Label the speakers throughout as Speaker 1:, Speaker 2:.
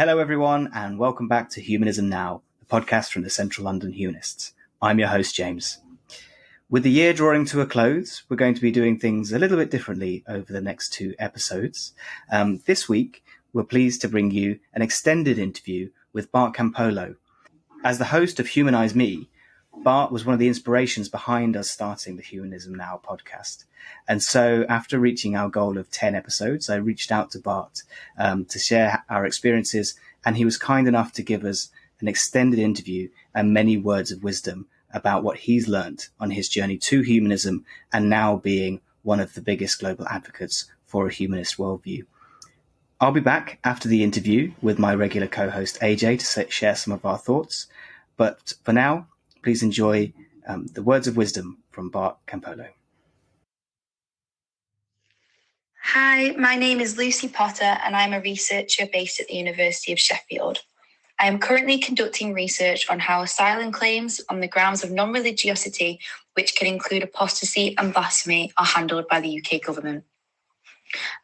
Speaker 1: Hello, everyone, and welcome back to Humanism Now, the podcast from the Central London Humanists. I'm your host, James. With the year drawing to a close, we're going to be doing things a little bit differently over the next 2 episodes. This week, we're pleased to bring you an extended interview with Bart Campolo. As the host of Humanise Me, Bart was one of the inspirations behind us starting the Humanism Now podcast. And so after reaching our goal of 10 episodes, I reached out to Bart to share our experiences, and he was kind enough to give us an extended interview and many words of wisdom about what he's learned on his journey to humanism and now being one of the biggest global advocates for a humanist worldview. I'll be back after the interview with my regular co-host AJ to share some of our thoughts. But for now, please enjoy the words of wisdom from Bart Campolo.
Speaker 2: Hi, my name is Lucy Potter and I'm a researcher based at the University of Sheffield. I am currently conducting research on how asylum claims on the grounds of non-religiosity, which can include apostasy and blasphemy, are handled by the UK government.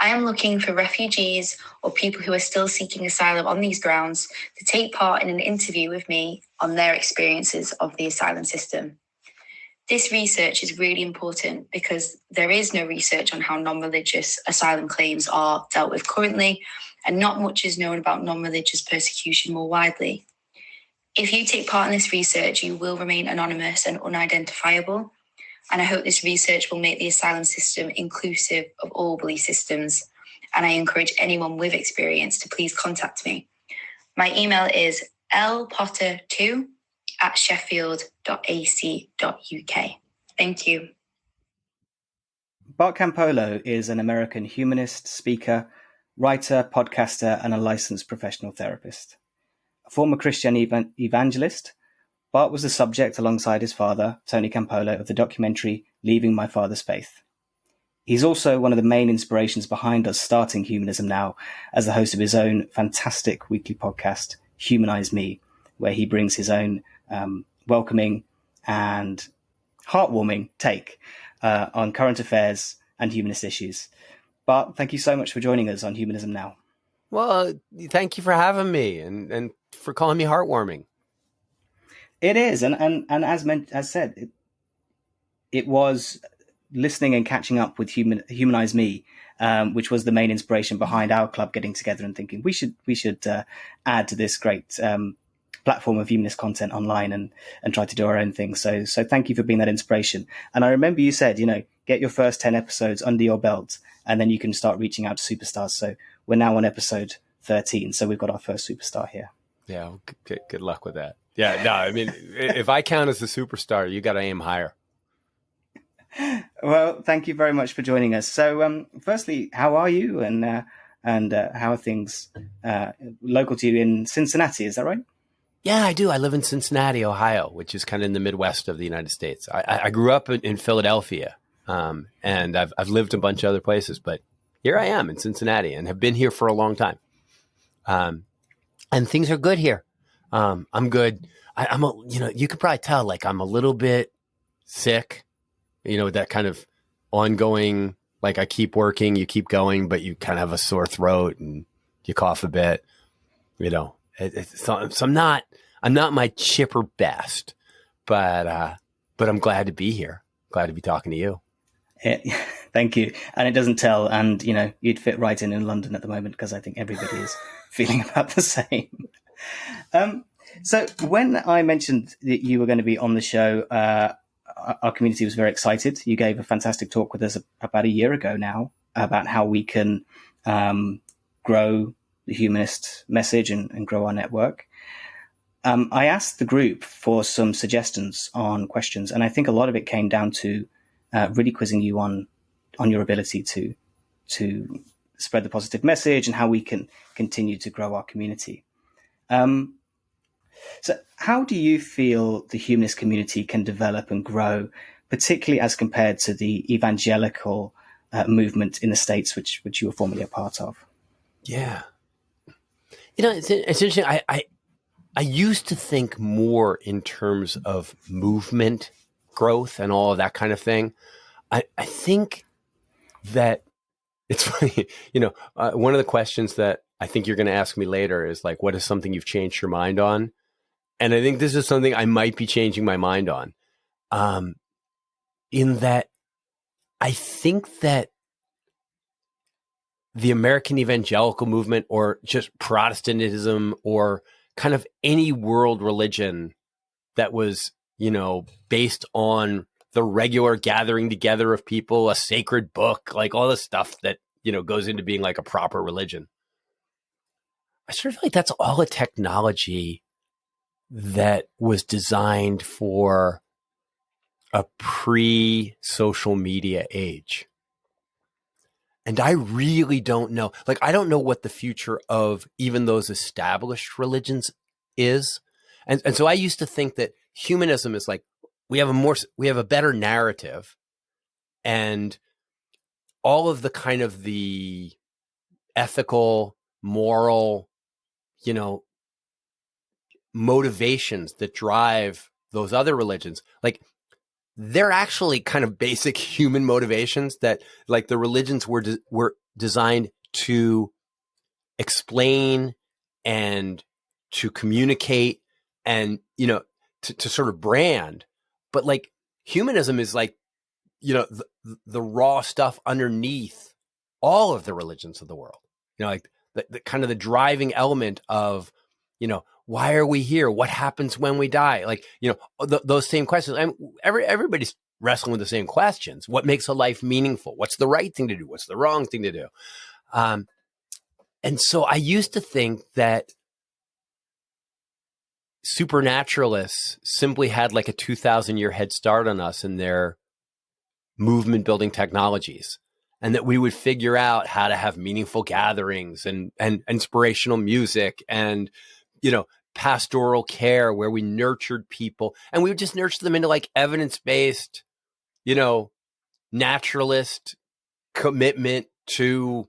Speaker 2: I am looking for refugees or people who are still seeking asylum on these grounds to take part in an interview with me on their experiences of the asylum system. This research is really important because there is no research on how non-religious asylum claims are dealt with currently, and not much is known about non-religious persecution more widely. If you take part in this research, you will remain anonymous and unidentifiable, and I hope this research will make the asylum system inclusive of all belief systems, and I encourage anyone with experience to please contact me. My email is lpotter2@sheffield.ac.uk. Thank you.
Speaker 1: Bart Campolo is an American humanist, speaker, writer, podcaster, and a licensed professional therapist. A former Christian evangelist, Bart was the subject alongside his father, Tony Campolo, of the documentary Leaving My Father's Faith. He's also one of the main inspirations behind us starting Humanism Now as the host of his own fantastic weekly podcast, Humanise Me, where he brings his own welcoming and heartwarming take on current affairs and humanist issues. Bart, thank you so much for joining us on Humanism Now.
Speaker 3: Well, thank you for having me and for calling me heartwarming.
Speaker 1: It is, and as said, it was listening and catching up with Humanise Me, which was the main inspiration behind our club getting together and thinking we should add to this great platform of humanist content online and try to do our own thing. So thank you for being that inspiration. And I remember you said, get your first 10 episodes under your belt and then you can start reaching out to superstars. So we're now on episode 13. So we've got our first superstar here.
Speaker 3: Yeah. Good luck with that. Yeah. No, I mean, if I count as a superstar, you got to aim higher.
Speaker 1: Well, thank you very much for joining us. So firstly, how are you and how are things local to you in Cincinnati? Is that right?
Speaker 3: Yeah, I do. I live in Cincinnati, Ohio, which is kind of in the Midwest of the United States. I grew up in Philadelphia, and I've lived a bunch of other places, but here I am in Cincinnati and have been here for a long time. And things are good here. I'm good. You could probably tell, like, I'm a little bit sick, that kind of ongoing, like I keep working, you keep going, but you kind of have a sore throat and you cough a bit, So I'm not my chipper best, but I'm glad to be here. Glad to be talking to you.
Speaker 1: Thank you. And it doesn't tell. And, you'd fit right in London at the moment because I think everybody is feeling about the same. So when I mentioned that you were going to be on the show, our community was very excited. You gave a fantastic talk with us about a year ago now about how we can grow the humanist message and grow our network. I asked the group for some suggestions on questions, and I think a lot of it came down to really quizzing you on your ability to spread the positive message and how we can continue to grow our community. So how do you feel the humanist community can develop and grow, particularly as compared to the evangelical movement in the States, which you were formerly a part of?
Speaker 3: Yeah. It's interesting. I used to think more in terms of movement growth and all of that kind of thing. I think that It's funny, one of the questions that I think you're going to ask me later is like, what is something you've changed your mind on? And I think this is something I might be changing my mind on. In that I think that the American evangelical movement, or just Protestantism, or kind of any world religion that was, based on the regular gathering together of people, a sacred book, like all the stuff that, goes into being like a proper religion. I sort of feel like that's all a technology that was designed for a pre-social media age. And I really don't know. Like, I don't know what the future of even those established religions is. And so I used to think that humanism is like, we have a better narrative, and all of the kind of the ethical, moral, motivations that drive those other religions, like, they're actually kind of basic human motivations that, like, the religions were designed to explain and to communicate and, to sort of brand. But like, humanism is like, the raw stuff underneath all of the religions of the world, like the kind of the driving element of, why are we here? What happens when we die? Like, those same questions. Everybody's wrestling with the same questions. What makes a life meaningful? What's the right thing to do? What's the wrong thing to do? And so I used to think that supernaturalists simply had like a 2,000-year head start on us in their movement building technologies, and that we would figure out how to have meaningful gatherings and inspirational music and, pastoral care where we nurtured people, and we would just nurture them into like evidence-based, naturalist commitment to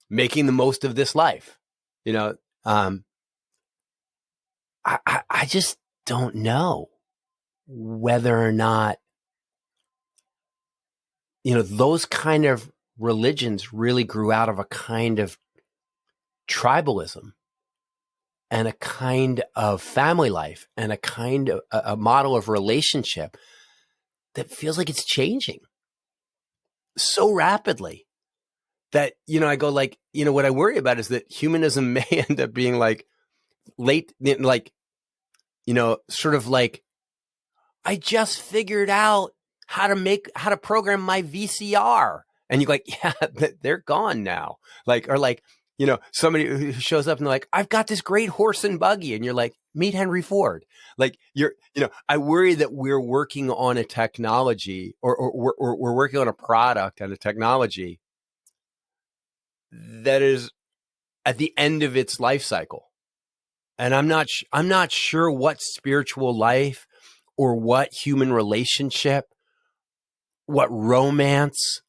Speaker 3: making the most of this life. I just don't know whether or not, those kind of religions really grew out of a kind of tribalism and a kind of family life and a kind of a model of relationship that feels like it's changing so rapidly that, I go like, what I worry about is that humanism may end up being like late, like, sort of like, I just figured out how to program my VCR. And you're like, yeah, they're gone now. Like, or like, somebody who shows up and they're like, I've got this great horse and buggy. And you're like, meet Henry Ford. Like, I worry that we're working on a technology or we're working on a product and a technology that is at the end of its life cycle. And I'm not sure what spiritual life or what human relationship, what romance,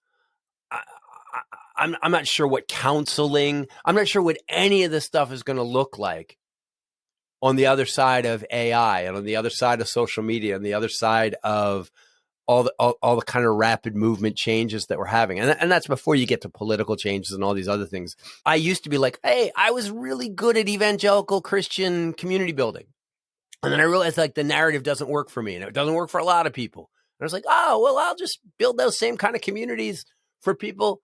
Speaker 3: I'm not sure what counseling, I'm not sure what any of this stuff is going to look like on the other side of AI and on the other side of social media and the other side of all the kind of rapid movement changes that we're having. And that's before you get to political changes and all these other things. I used to be like, hey, I was really good at evangelical Christian community building. And then I realized like the narrative doesn't work for me and it doesn't work for a lot of people. And I was like, oh, well, I'll just build those same kind of communities for people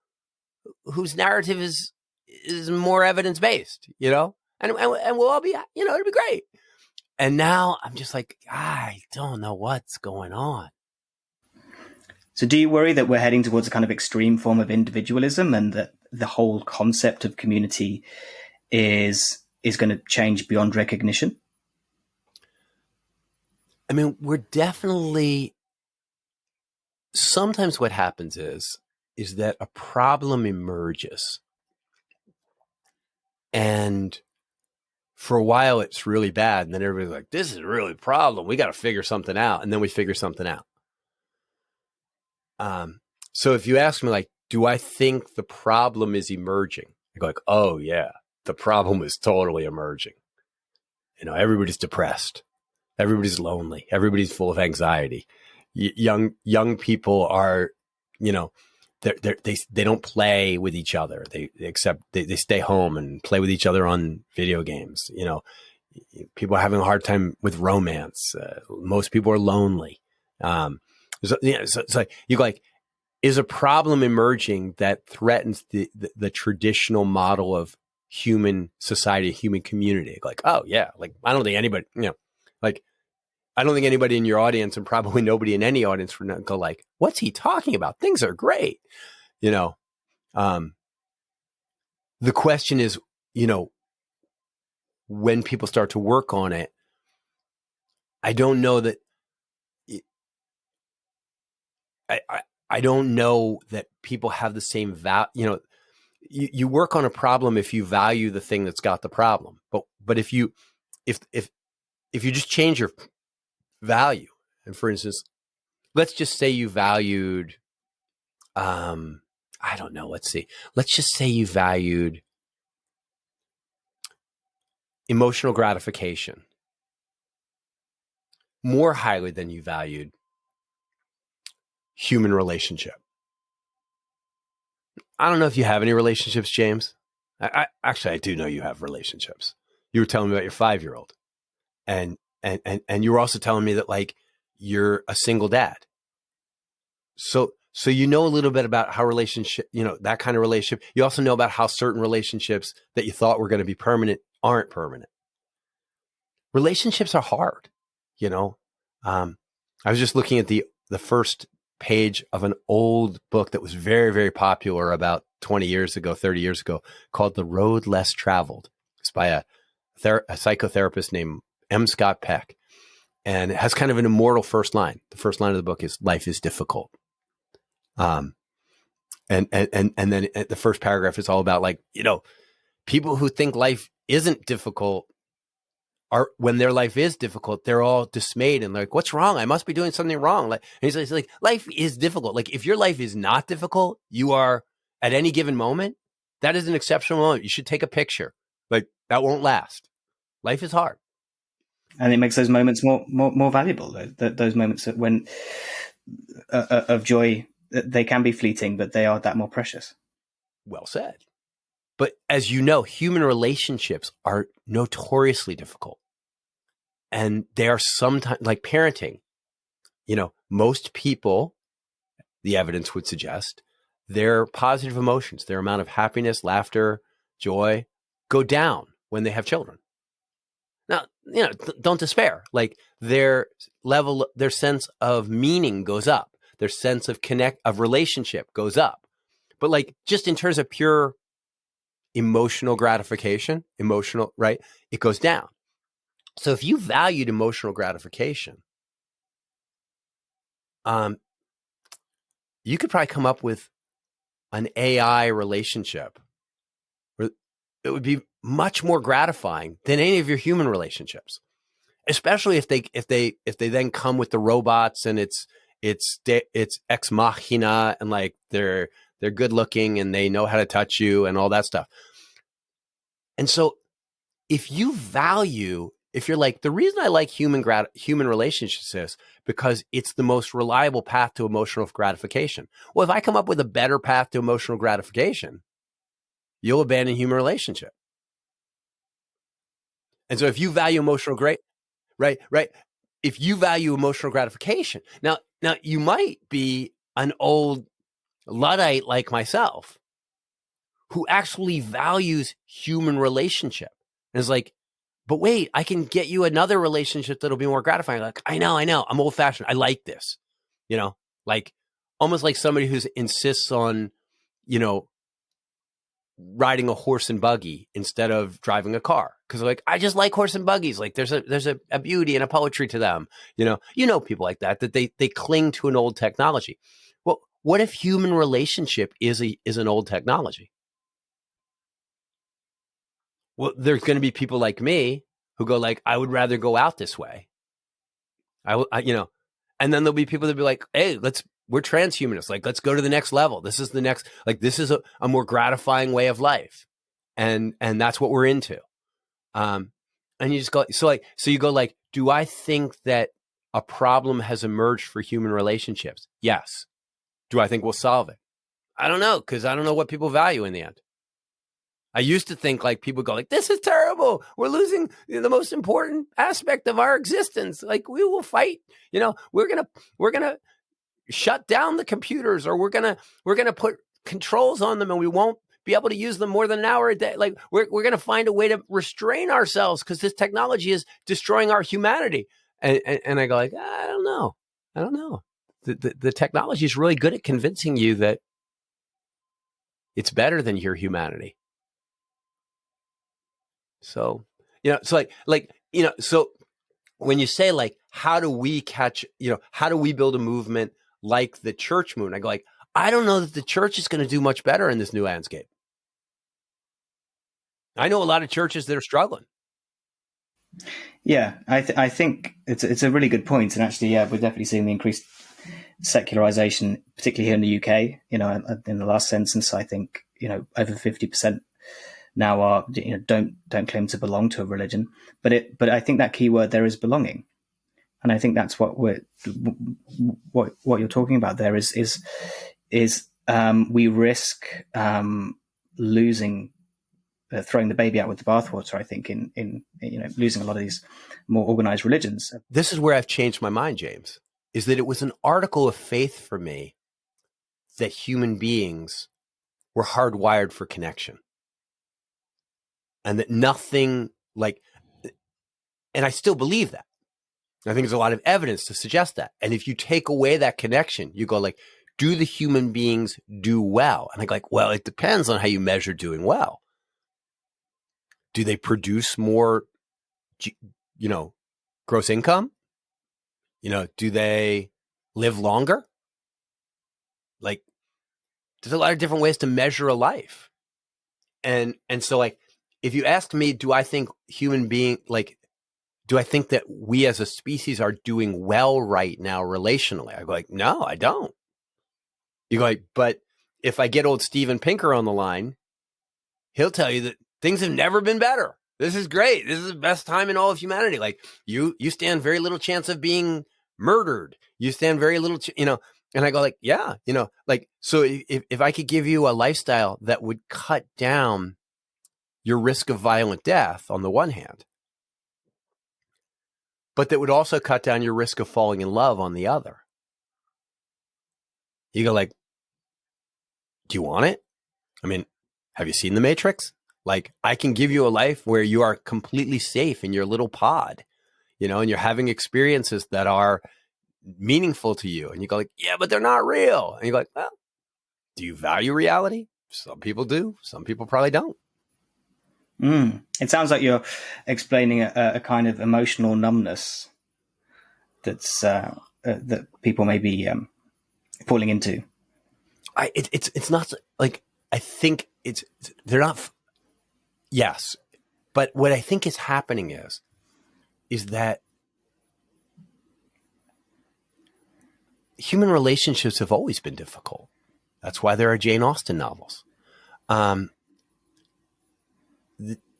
Speaker 3: whose narrative is more evidence-based, and we'll all be, it'll be great. And now I'm just like, I don't know what's going on.
Speaker 1: So do you worry that we're heading towards a kind of extreme form of individualism and that the whole concept of community is going to change beyond recognition?
Speaker 3: I mean, we're definitely, sometimes what happens is that a problem emerges. And for a while, it's really bad. And then everybody's like, this is really a problem. We got to figure something out. And then we figure something out. So if you ask me, like, do I think the problem is emerging? I go like, oh, yeah, the problem is totally emerging. Everybody's depressed. Everybody's lonely. Everybody's full of anxiety. Young people are, they don't play with each other. They stay home and play with each other on video games. People are having a hard time with romance. Most people are lonely. So it's like you go like, is a problem emerging that threatens the traditional model of human society, human community? Like, oh yeah, like I don't think anybody, like I don't think anybody in your audience, and probably nobody in any audience, would not go like, what's he talking about? Things are great. The question is, when people start to work on it, I don't know that I don't know that people have the same value. You work on a problem if you value the thing that's got the problem. But if you just change your value, and for instance, let's just say you valued, I don't know. Let's see. Let's just say you valued emotional gratification more highly than you valued human relationship. I don't know if you have any relationships, James. I do know you have relationships. You were telling me about your 5-year-old, and you were also telling me that like you're a single dad. So you know a little bit about how relationship, that kind of relationship. You also know about how certain relationships that you thought were going to be permanent aren't permanent. Relationships are hard, I was just looking at the first page of an old book that was very, very popular about 20 years ago, 30 years ago, called The Road Less Traveled. It's by a psychotherapist named M. Scott Peck. And it has kind of an immortal first line. The first line of the book is, life is difficult. And then the first paragraph is all about like, people who think life isn't difficult are, when their life is difficult, they're all dismayed and like, what's wrong? I must be doing something wrong. Like, and he's like, life is difficult. Like if your life is not difficult, you are at any given moment, that is an exceptional moment. You should take a picture. Like that won't last. Life is hard.
Speaker 1: And it makes those moments more valuable. Those moments when of joy, they can be fleeting, but they are that more precious.
Speaker 3: Well said. But as you know, human relationships are notoriously difficult. And they are sometimes like parenting. Most people, the evidence would suggest, their positive emotions, their amount of happiness, laughter, joy, go down when they have children. Now, don't despair. Like their sense of meaning goes up. Their sense of relationship goes up. But like just in terms of pure emotional gratification, right? It goes down. So if you valued emotional gratification, you could probably come up with an AI relationship where it would be much more gratifying than any of your human relationships, especially if they then come with the robots and it's ex machina and like they're good looking and they know how to touch you and all that stuff. And so if you're like, the reason I like human relationships is because it's the most reliable path to emotional gratification. Well, if I come up with a better path to emotional gratification, you'll abandon human relationship. And so if you value right. If you value emotional gratification, now you might be an old Luddite like myself who actually values human relationship and is like, but wait, I can get you another relationship that'll be more gratifying. Like, I know. I'm old fashioned. I like this, like almost like somebody who insists on, riding a horse and buggy instead of driving a car. Cause like, I just like horse and buggies. Like there's a beauty and a poetry to them. People like that they cling to an old technology. Well, what if human relationship is an old technology? Well, there's going to be people like me who go like, I would rather go out this way. And then there'll be people that be like, hey, we're transhumanists. Like, let's go to the next level. This is the next, like, this is a more gratifying way of life. And that's what we're into. And you just go, so you go like, do I think that a problem has emerged for human relationships? Yes. Do I think we'll solve it? I don't know, because I don't know what people value in the end. I used to think like people go like, this is terrible. We're losing the most important aspect of our existence. Like we will fight, we're going to shut down the computers, or we're going to put controls on them, and we won't be able to use them more than an hour a day. Like we're going to find a way to restrain ourselves because this technology is destroying our humanity. And I go like, I don't know. The technology is really good at convincing you that it's better than your humanity. So, so so when you say like, how do we build a movement like the church movement? I go like, I don't know that the church is going to do much better in this new landscape. I know a lot of churches that are struggling.
Speaker 1: Yeah, I think it's a really good point. And actually, yeah, we're definitely seeing the increased secularization, particularly here in the UK. In the last census, I think, over 50% now are, don't claim to belong to a religion. But I think that key word there is belonging. And I think that's what you're talking about there is we risk losing, throwing the baby out with the bathwater. I think in losing a lot of these more organized religions.
Speaker 3: This is where I've changed my mind, James. Is that it was an article of faith for me that human beings were hardwired for connection, and that nothing and I still believe that. I think there's a lot of evidence to suggest that. And if you take away that connection, you go like, do the human beings do well? And I go like, well, it depends on how you measure doing well. Do they produce more, gross income? Do they live longer? Like, there's a lot of different ways to measure a life. And so like, if you ask me, do I think do I think that we as a species are doing well right now relationally? I go like, no, I don't. You go like, but if I get old Steven Pinker on the line, he'll tell you that things have never been better. This is great. This is the best time in all of humanity. Like you stand very little chance of being murdered. You stand very little, and I go like, yeah, so if I could give you a lifestyle that would cut down your risk of violent death on the one hand, but that would also cut down your risk of falling in love on the other. You go like, do you want it? I mean, have you seen The Matrix? Like, I can give you a life where you are completely safe in your little pod, and you're having experiences that are meaningful to you. And you go like, yeah, but they're not real. And you go like, well, do you value reality? Some people do. Some people probably don't.
Speaker 1: It sounds like you're explaining a kind of emotional numbness that's that people may be falling into.
Speaker 3: It's not like, I think they're not. Yes, but what I think is happening is that human relationships have always been difficult. That's why there are Jane Austen novels.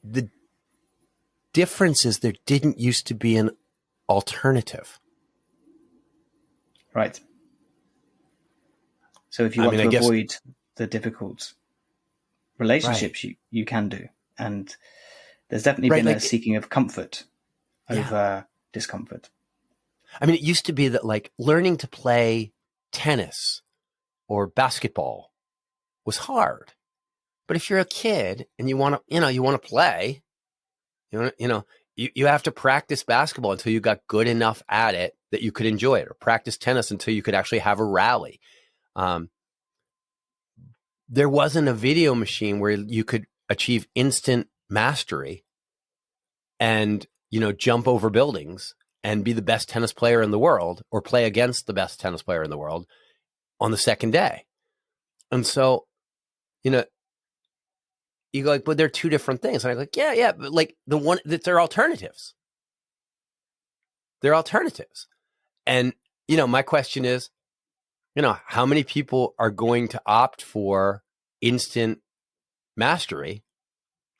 Speaker 3: The difference is there didn't used to be an alternative.
Speaker 1: Right. So if you want to avoid the difficult relationships, right, you can do. And there's definitely been a seeking of comfort over discomfort.
Speaker 3: I mean, it used to be that like learning to play tennis or basketball was hard. But if you're a kid and you want to play, you have to practice basketball until you got good enough at it that you could enjoy it, or practice tennis until you could actually have a rally. There wasn't a video machine where you could achieve instant mastery and, jump over buildings and be the best tennis player in the world, or play against the best tennis player in the world on the second day. And so, you go like, but they're two different things. And I'm like, yeah, but like they're alternatives. They're alternatives. And, my question is, how many people are going to opt for instant mastery,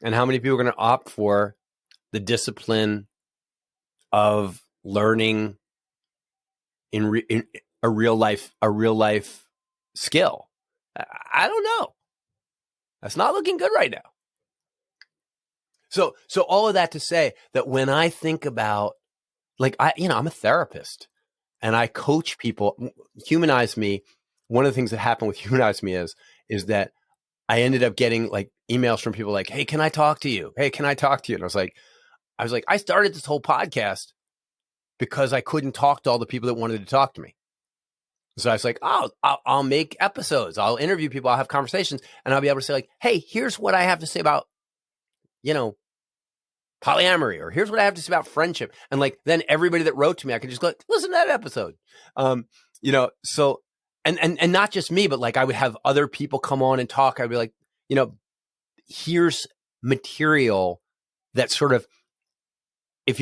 Speaker 3: and how many people are going to opt for the discipline of learning in a real life skill? I don't know. That's not looking good right now. So all of that to say that when I think about, like, I'm a therapist and I coach people. Humanize Me. One of the things that happened with Humanize Me is that I ended up getting like emails from people like, "Hey, can I talk to you? Hey, can I talk to you?" And I was like, I started this whole podcast because I couldn't talk to all the people that wanted to talk to me. So I was like, I'll make episodes. I'll interview people. I'll have conversations, and I'll be able to say like, "Hey, here's what I have to say about, polyamory, or here's what I have to say about friendship." And like, then everybody that wrote to me, I could just go, listen to that episode. So, and not just me, but like I would have other people come on and talk. I'd be like, here's material that sort of, if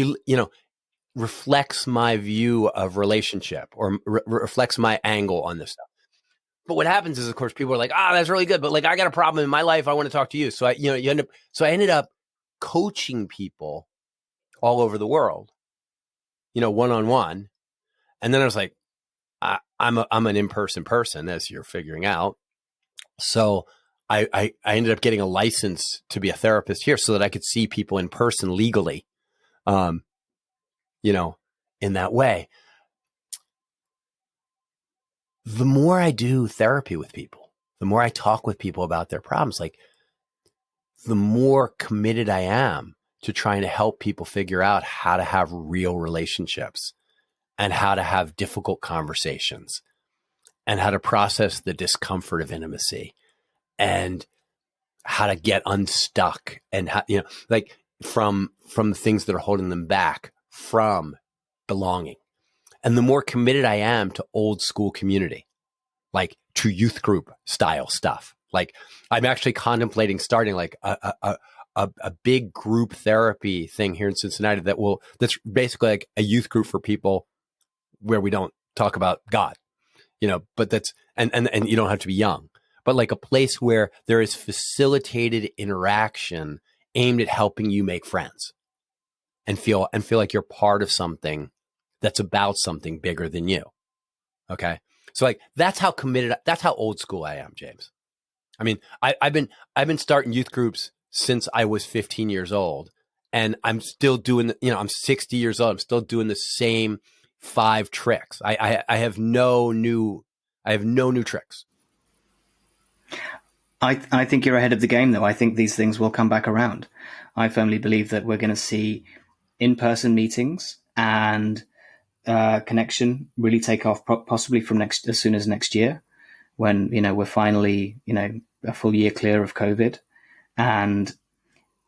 Speaker 3: reflects my view of relationship or reflects my angle on this stuff. But what happens is, of course, people are like, that's really good, but like, I got a problem in my life. I want to talk to you. So I ended up coaching people all over the world, one-on-one. And then I was like, I'm an in-person person, as you're figuring out. So I ended up getting a license to be a therapist here so that I could see people in person legally, in that way. The more I do therapy with people, the more I talk with people about their problems, like the more committed I am to trying to help people figure out how to have real relationships and how to have difficult conversations and how to process the discomfort of intimacy and how to get unstuck and how, like from the things that are holding them back from belonging. And the more committed I am to old school community, like to youth group style stuff. Like I'm actually contemplating starting like a big group therapy thing here in Cincinnati that's basically like a youth group for people where we don't talk about God, but that's, and you don't have to be young, but like a place where there is facilitated interaction aimed at helping you make friends and feel like you're part of something that's about something bigger than you. Okay. So like, that's how committed, that's how old school I am, James. I mean, I've been starting youth groups since I was 15 years old, and I'm still doing, I'm 60 years old. I'm still doing the same 5 tricks. I have no new tricks.
Speaker 1: I think you're ahead of the game, though. I think these things will come back around. I firmly believe that we're going to see in-person meetings and connection really take off, possibly from as soon as next year, when we're finally a full year clear of COVID, and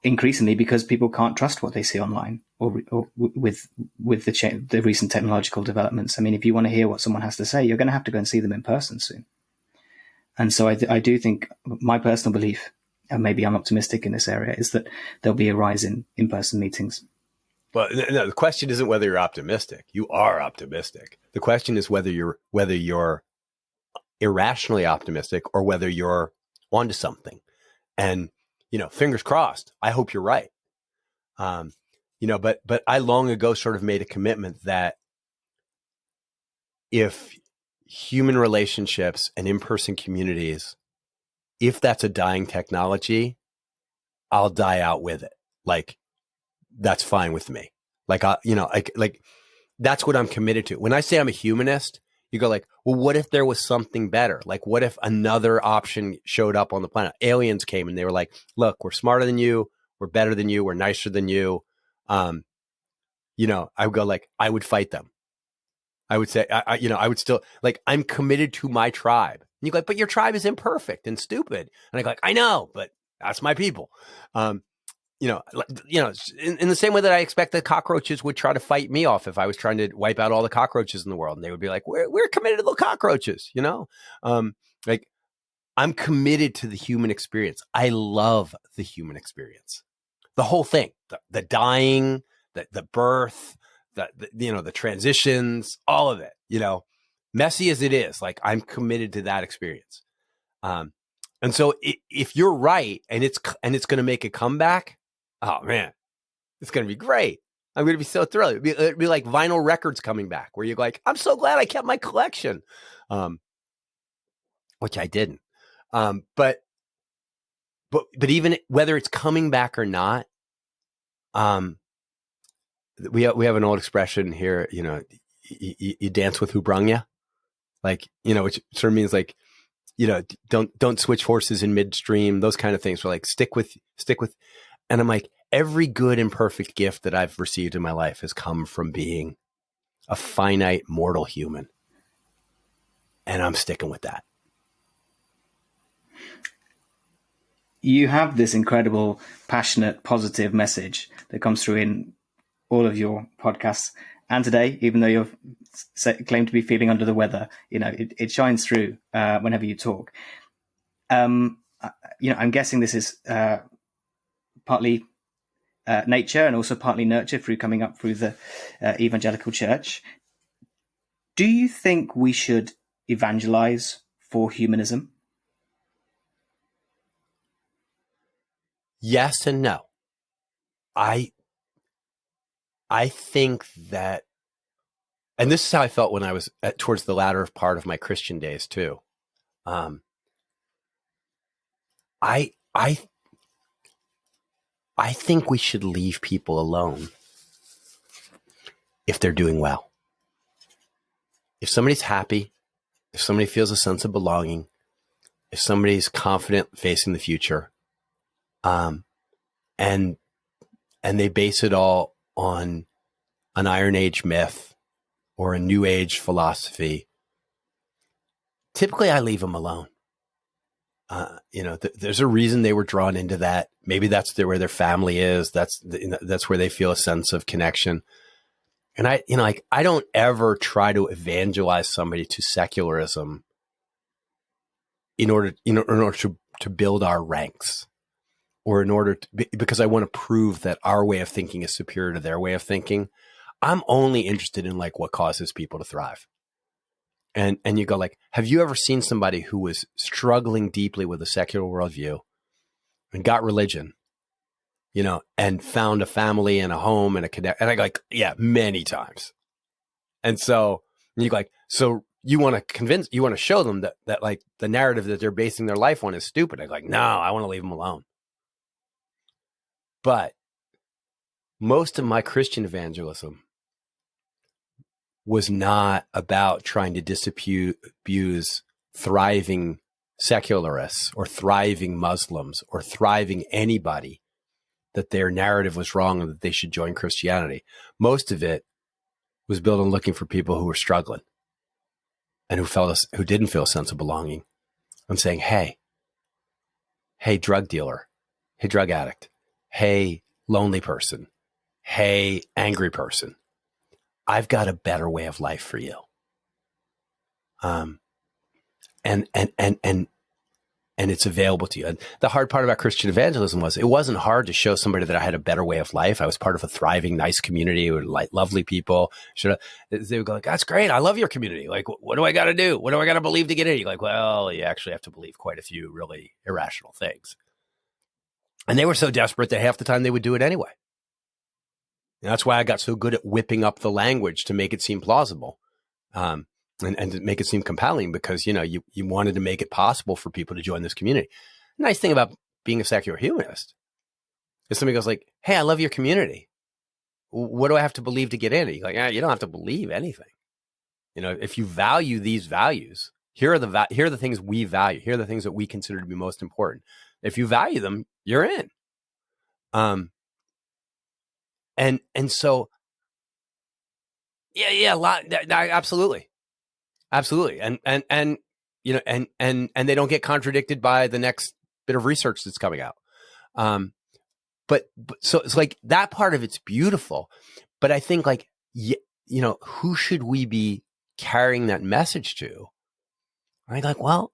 Speaker 1: increasingly because people can't trust what they see online or with the recent technological developments. I mean, if you want to hear what someone has to say, you're going to have to go and see them in person soon. And so I do think, my personal belief, and maybe I'm optimistic in this area, is that there'll be a rise in in-person meetings.
Speaker 3: Well, no, the question isn't whether you're optimistic. You are optimistic. The question is whether you're irrationally optimistic or whether you're onto something. And, fingers crossed. I hope you're right. But I long ago sort of made a commitment that if human relationships and in-person communities, if that's a dying technology, I'll die out with it. Like, that's fine with me. Like, that's what I'm committed to. When I say I'm a humanist, you go like, well, what if there was something better? Like, what if another option showed up on the planet? Aliens came and they were like, look, we're smarter than you. We're better than you. We're nicer than you. I would go like, I would fight them. I would say, I would still, like, I'm committed to my tribe. And you go like, but your tribe is imperfect and stupid. And I go like, I know, but that's my people. In the same way that I expect that cockroaches would try to fight me off if I was trying to wipe out all the cockroaches in the world, and they would be like, we're committed to the cockroaches, like, I'm committed to the human experience. I love the human experience, the whole thing, the dying, the birth, the transitions, all of it, messy as it is, like, I'm committed to that experience. And so if you're right, and it's going to make a comeback, oh man, it's going to be great. I'm going to be so thrilled. It'd be like vinyl records coming back, where you're like, I'm so glad I kept my collection, which I didn't. But even whether it's coming back or not, we have an old expression here, you dance with who brung you, like, which sort of means like, don't switch horses in midstream, those kind of things. We're like, stick with, and I'm like, every good and perfect gift that I've received in my life has come from being a finite mortal human. And I'm sticking with that.
Speaker 1: You have this incredible, passionate, positive message that comes through in all of your podcasts. And today, even though you've claimed to be feeling under the weather, it shines through whenever you talk. I'm guessing this is partly nature and also partly nurture through coming up through the evangelical church. Do you think we should evangelize for humanism?
Speaker 3: Yes and no. I think that, and this is how I felt when I was towards the latter part of my Christian days too. I think we should leave people alone if they're doing well. If somebody's happy, if somebody feels a sense of belonging, if somebody's confident facing the future, and they base it all on an Iron Age myth or a New Age philosophy, typically I leave them alone. There's a reason they were drawn into that. Maybe that's where their family is. That's where they feel a sense of connection. And I don't ever try to evangelize somebody to secularism in order to build our ranks, or because I want to prove that our way of thinking is superior to their way of thinking. I'm only interested in like what causes people to thrive. And you go like, have you ever seen somebody who was struggling deeply with a secular worldview and got religion, and found a family and a home and a connect? And I go like, yeah, many times. And so you go like, so you want to show them that like the narrative that they're basing their life on is stupid. I go like, no, I want to leave them alone. But most of my Christian evangelism was not about trying to disabuse thriving secularists or thriving Muslims or thriving anybody that their narrative was wrong and that they should join Christianity. Most of it was built on looking for people who were struggling and who didn't feel a sense of belonging, and saying, hey, drug dealer, hey, drug addict, hey, lonely person, hey, angry person, I've got a better way of life for you. And it's available to you. And the hard part about Christian evangelism was it wasn't hard to show somebody that I had a better way of life. I was part of a thriving, nice community with like lovely people. They would go like, that's great. I love your community. Like, what do I got to do? What do I got to believe to get in? You're like, well, you actually have to believe quite a few really irrational things. And they were so desperate that half the time they would do it anyway. And that's why I got so good at whipping up the language to make it seem plausible, and to make it seem compelling, because, you wanted to make it possible for people to join this community. The nice thing about being a secular humanist is somebody goes like, hey, I love your community. What do I have to believe to get in? You're like, you don't have to believe anything. If you value these values, here are the things we value. Here are the things that we consider to be most important. If you value them, you're in. And so, yeah, a lot, absolutely. And they don't get contradicted by the next bit of research that's coming out. But so it's like that part of it's beautiful, but I think like, who should we be carrying that message to? I'm like, well,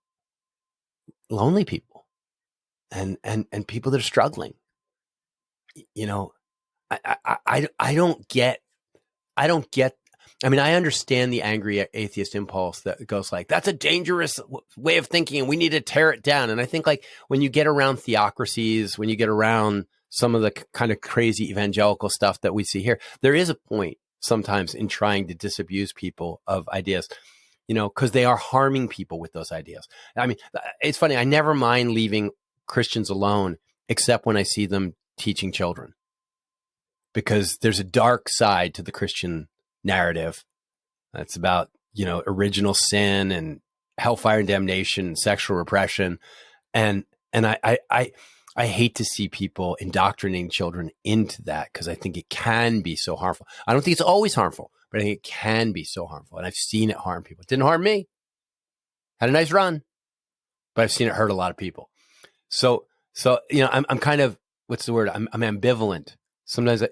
Speaker 3: lonely people and people that are struggling, I don't get, I mean, I understand the angry atheist impulse that goes like, that's a dangerous way of thinking and we need to tear it down. And I think like when you get around theocracies, when you get around some of the kind of crazy evangelical stuff that we see here, there is a point sometimes in trying to disabuse people of ideas. because they are harming people with those ideas. I mean, it's funny. I never mind leaving Christians alone, except when I see them teaching children, because there's a dark side to the Christian narrative. It's about, original sin and hellfire and damnation and sexual repression. And I hate to see people indoctrinating children into that, because I think it can be so harmful. I don't think it's always harmful, but I think it can be so harmful. And I've seen it harm people. It didn't harm me. Had a nice run, but I've seen it hurt a lot of people. So I'm kind of, what's the word? I'm ambivalent sometimes,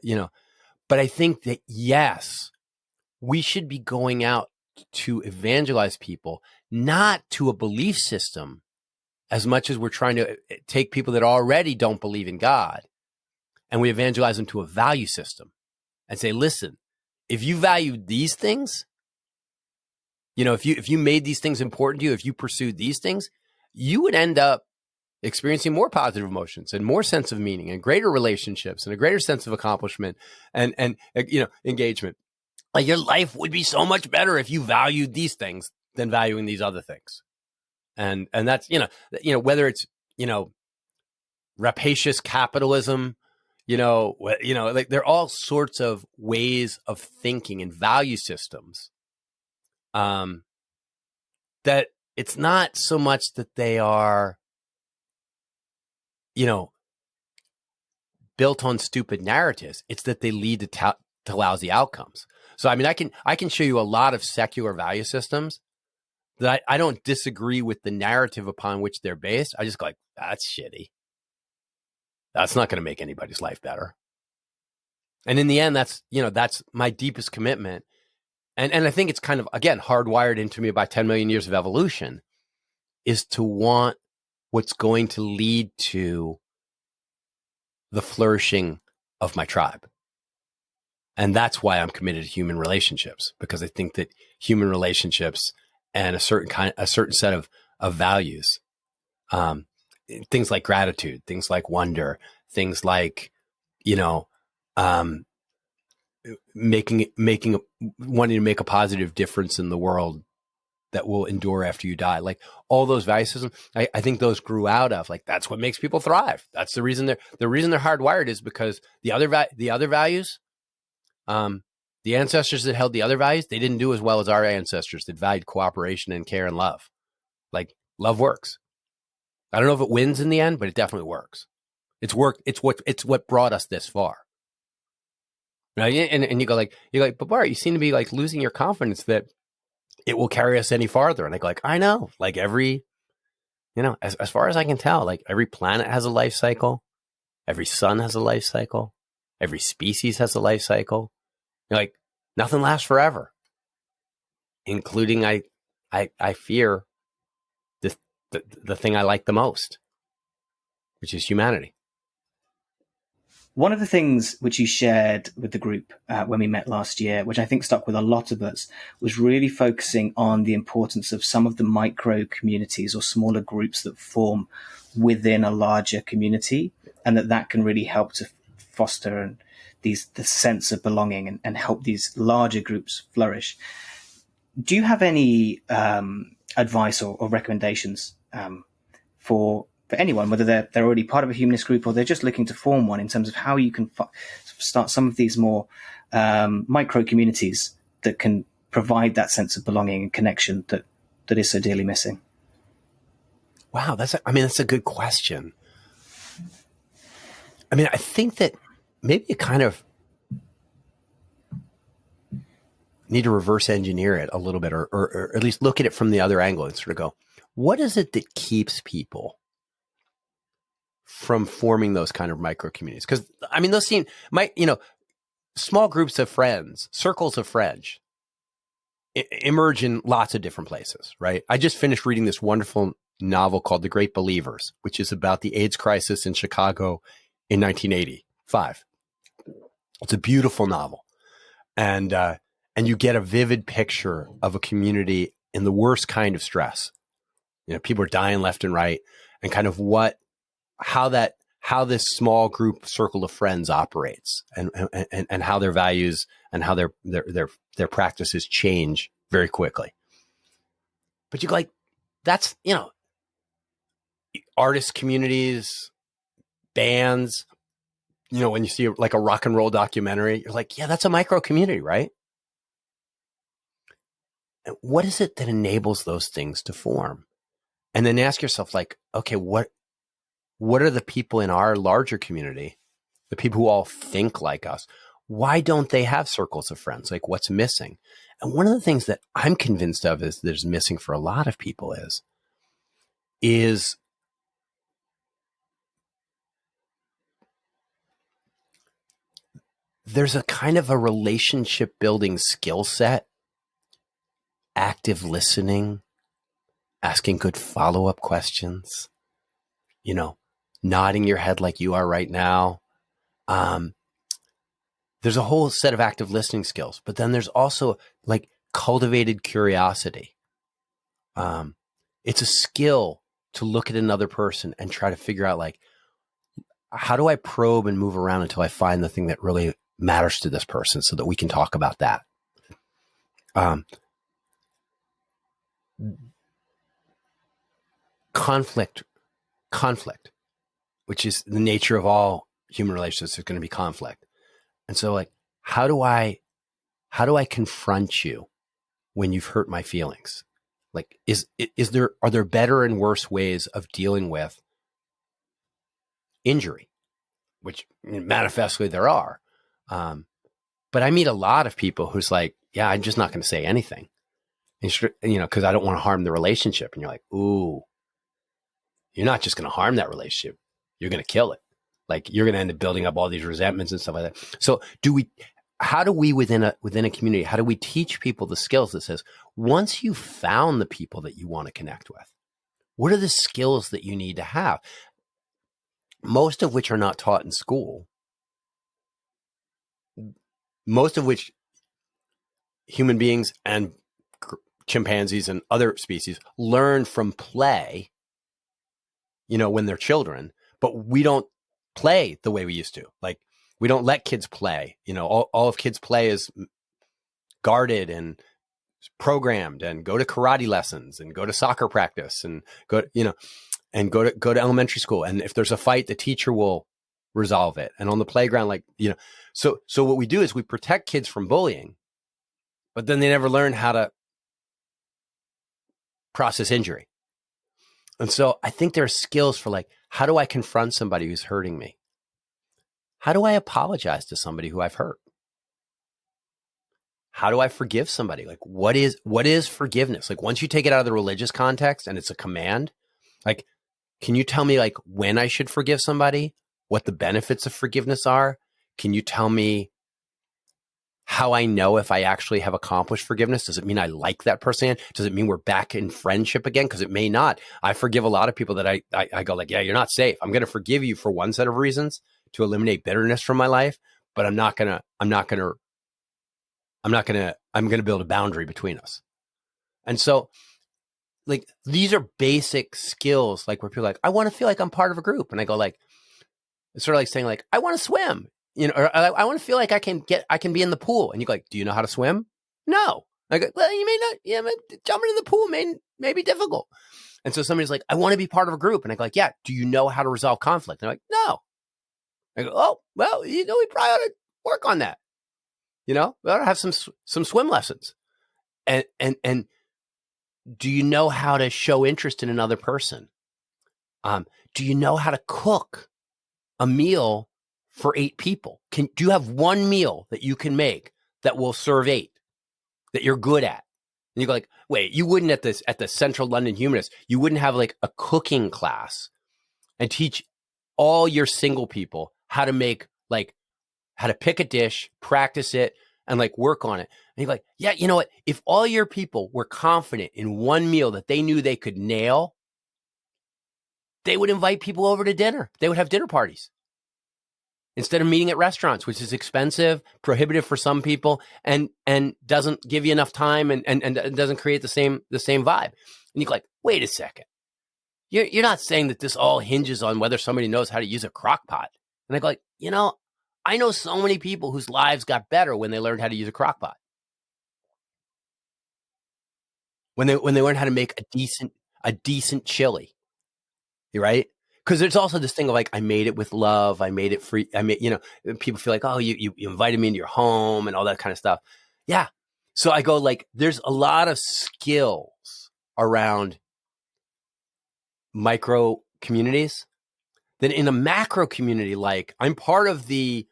Speaker 3: but I think that, yes, we should be going out to evangelize people, not to a belief system, as much as we're trying to take people that already don't believe in God, and we evangelize them to a value system and say, listen, if you value these things, if you made these things important to you, if you pursued these things, you would end up experiencing more positive emotions and more sense of meaning and greater relationships and a greater sense of accomplishment and engagement. Like, your life would be so much better if you valued these things than valuing these other things. And that's, whether it's, rapacious capitalism, like, there are all sorts of ways of thinking and value systems, that it's not so much that they are, built on stupid narratives. It's that they lead to lousy outcomes. So, I mean, I can show you a lot of secular value systems that I don't disagree with the narrative upon which they're based. I just go like, that's shitty. That's not going to make anybody's life better. And in the end, that's my deepest commitment. And I think it's kind of, again, hardwired into me by 10 million years of evolution, is to want what's going to lead to the flourishing of my tribe. And that's why I'm committed to human relationships, because I think that human relationships and a certain set of values, things like gratitude, things like wonder, things like, wanting to make a positive difference in the world that will endure after you die. Like, all those value systems, I think those grew out of, like, that's what makes people thrive. That's the reason they're hardwired, is because the other values, the ancestors that held the other values, they didn't do as well as our ancestors that valued cooperation and care and love. Like, love works. I don't know if it wins in the end, but it definitely works. It's worked. It's what brought us this far. Right? And you go like, but Bart, you seem to be like losing your confidence that it will carry us any farther. And I go like, I know, like, every, as far as I can tell, like, every planet has a life cycle. Every sun has a life cycle. Every species has a life cycle. Like, nothing lasts forever, including I fear the thing I like the most, which is humanity.
Speaker 1: One of the things which you shared with the group when we met last year, which I think stuck with a lot of us, was really focusing on the importance of some of the micro communities or smaller groups that form within a larger community, and that can really help to foster the sense of belonging and help these larger groups flourish. Do you have any advice or recommendations for anyone, whether they're already part of a humanist group or they're just looking to form one, in terms of how you can start some of these more micro communities that can provide that sense of belonging and connection that is so dearly missing?
Speaker 3: Wow, that's a good question. I mean, I think that maybe you kind of need to reverse engineer it a little bit, or at least look at it from the other angle and sort of go, what is it that keeps people from forming those kind of micro communities? Because, I mean, those seem, small groups of friends, circles of friends, emerge in lots of different places, right? I just finished reading this wonderful novel called The Great Believers, which is about the AIDS crisis in Chicago in 1985. It's a beautiful novel. And you get a vivid picture of a community in the worst kind of stress. People are dying left and right, and kind of how this small group circle of friends operates, and how their values and how their practices change very quickly. But you go like, that's, artist communities, bands, when you see like a rock and roll documentary, you're like, yeah, that's a micro community, right? And what is it that enables those things to form? And then ask yourself, like, okay, what are the people in our larger community, the people who all think like us? Why don't they have circles of friends? Like, what's missing? And one of the things that I'm convinced of is there's missing for a lot of people is there's a kind of a relationship building skill set, active listening, asking good follow-up questions, nodding your head like you are right now. There's a whole set of active listening skills, but then there's also like cultivated curiosity. It's a skill to look at another person and try to figure out, like, how do I probe and move around until I find the thing that really matters to this person so that we can talk about that. Conflict, which is the nature of all human relationships, is going to be conflict. And so, like, how do I confront you when you've hurt my feelings? Like, are there better and worse ways of dealing with injury? Which manifestly there are. But I meet a lot of people who's like, yeah, I'm just not going to say anything. And, because I don't want to harm the relationship. And you're like, ooh, you're not just going to harm that relationship. You're going to kill it. Like, you're going to end up building up all these resentments and stuff like that. So how do we within a community, how do we teach people the skills that says, once you've found the people that you want to connect with, what are the skills that you need to have? Most of which are not taught in school. Most of which human beings and chimpanzees and other species learn from play, when they're children, but we don't play the way we used to. Like, we don't let kids play. All of kids' play is guarded and programmed, and go to karate lessons and go to soccer practice and go to elementary school. And if there's a fight, the teacher will resolve it. And on the playground, so what we do is we protect kids from bullying, but then they never learn how to process injury. And so I think there are skills for, like, how do I confront somebody who's hurting me? How do I apologize to somebody who I've hurt? How do I forgive somebody? Like, what is forgiveness? Like, once you take it out of the religious context and it's a command, like, can you tell me, like, when I should forgive somebody? What the benefits of forgiveness are? Can you tell me how I know if I actually have accomplished forgiveness? Does it mean I like that person? Does it mean we're back in friendship again? Because it may not. I forgive a lot of people that I go like, yeah, you're not safe. I'm going to forgive you for one set of reasons to eliminate bitterness from my life, but I'm going to build a boundary between us. And so, like, these are basic skills, like, where people are like, I want to feel like I'm part of a group. And I go, like, it's sort of like saying, like, I want to swim, or I want to feel like I can be in the pool. And you go, like, do you know how to swim? No. I go, well, you may not, jumping in the pool may be difficult. And so somebody's like, I want to be part of a group. And I go, like, yeah, do you know how to resolve conflict? And they're like, no. I go, oh, well, we probably ought to work on that. We ought to have some swim lessons. And do you know how to show interest in another person? Do you know how to cook a meal for 8 people? Do you have one meal that you can make that will serve 8 that you're good at? And you go, like, wait, you wouldn't at the Central London Humanist, you wouldn't have, like, a cooking class and teach all your single people how to make, like, how to pick a dish, practice it, and, like, work on it. And you're like, yeah, you know what? If all your people were confident in one meal that they knew they could nail, they would invite people over to dinner. They would have dinner parties instead of meeting at restaurants, which is expensive, prohibitive for some people, and doesn't give you enough time and doesn't create the same vibe. And you're like, wait a second. You're not saying that this all hinges on whether somebody knows how to use a crock pot. And I go, like, I know so many people whose lives got better when they learned how to use a crock pot. when they learn how to make a decent chili, right? Because there's also this thing of like, I made it with love, I made it free, people feel like, oh, you invited me into your home and all that kind of stuff. Yeah. So I go like, there's a lot of skills around micro communities that in a macro community, like I'm part of the,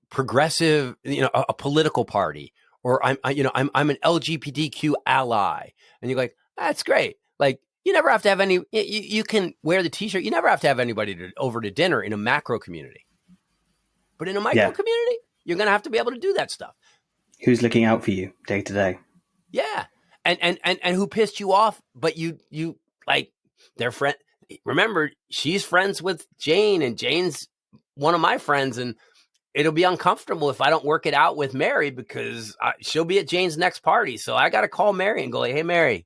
Speaker 3: progressive, a political party, or I'm an LGBTQ ally, and you're like, that's great. Like you never have to have any. You can wear the T-shirt. You never have to have anybody over to dinner in a macro community, but in a micro community, you're gonna have to be able to do that stuff.
Speaker 1: Who's looking out for you day to day?
Speaker 3: Yeah, and who pissed you off? But you like their friend. Remember, she's friends with Jane, and Jane's one of my friends, and it'll be uncomfortable if I don't work it out with Mary because she'll be at Jane's next party. So I got to call Mary and go like, hey, Mary,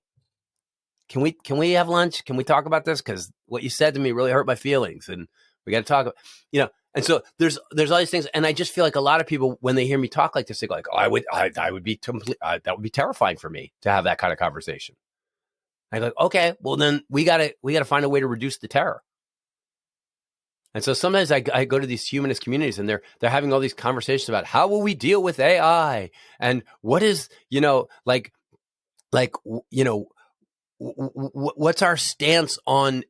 Speaker 3: can we have lunch? Can we talk about this? Because what you said to me really hurt my feelings, and we got to talk about, And so there's all these things, and I just feel like a lot of people when they hear me talk like this, they go like, oh, I would be that would be terrifying for me to have that kind of conversation. I go, okay, well then we gotta find a way to reduce the terror. And so sometimes I go to these humanist communities and they're having all these conversations about how will we deal with AI and what is, what's our stance on,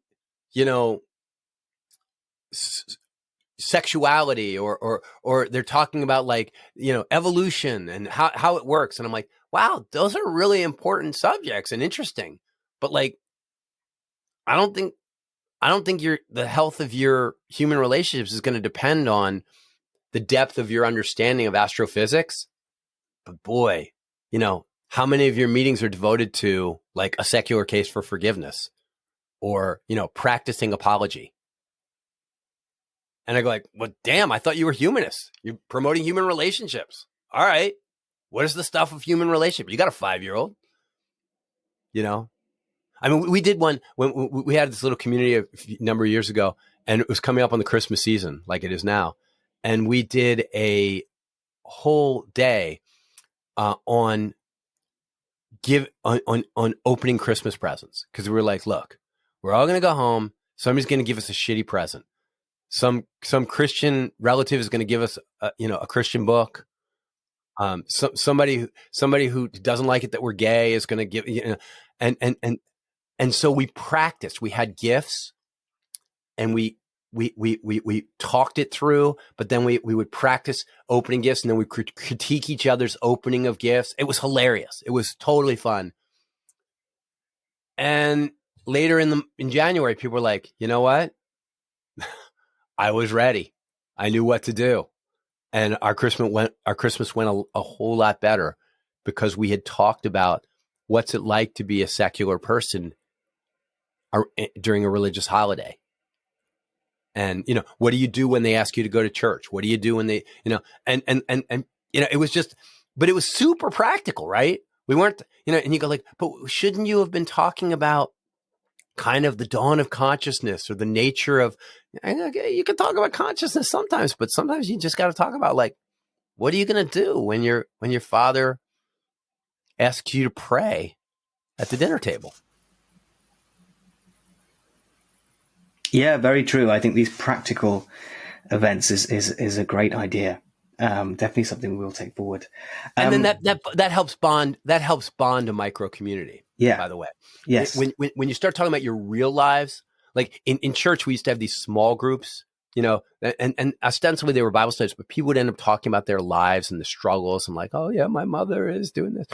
Speaker 3: sexuality or they're talking about like, evolution and how it works. And I'm like, wow, those are really important subjects and interesting. But like, I don't think the health of your human relationships is going to depend on the depth of your understanding of astrophysics. But boy, how many of your meetings are devoted to like a secular case for forgiveness or, practicing apology? And I go like, well, damn, I thought you were humanist. You're promoting human relationships. All right. What is the stuff of human relationship? You got a 5-year-old, I mean, we did one when we had this little community a number of years ago, and it was coming up on the Christmas season, like it is now. And we did a whole day on opening Christmas presents because we were like, look, we're all going to go home. Somebody's going to give us a shitty present. Some Christian relative is going to give us a Christian book. Somebody who doesn't like it that we're gay is going to give and so we practiced. We had gifts, and we talked it through. But then we would practice opening gifts, and then we critique each other's opening of gifts. It was hilarious. It was totally fun. And later in January, people were like, you know what? I was ready. I knew what to do, and our Christmas went a whole lot better because we had talked about what's it like to be a secular person during a religious holiday. And, what do you do when they ask you to go to church? What do you do when they, and it was just, but it was super practical, right? We weren't, and you go like, but shouldn't you have been talking about kind of the dawn of consciousness or the nature of, you can talk about consciousness sometimes, but sometimes you just got to talk about like, what are you going to do when your father asks you to pray at the dinner table?
Speaker 1: Yeah, very true. I think these practical events is a great idea. Definitely something we'll take forward.
Speaker 3: And then that helps bond a micro community.
Speaker 1: Yeah.
Speaker 3: By the way.
Speaker 1: Yes.
Speaker 3: When you start talking about your real lives, like in church, we used to have these small groups, and ostensibly they were Bible studies, but people would end up talking about their lives and the struggles and like, oh yeah, my mother is doing this.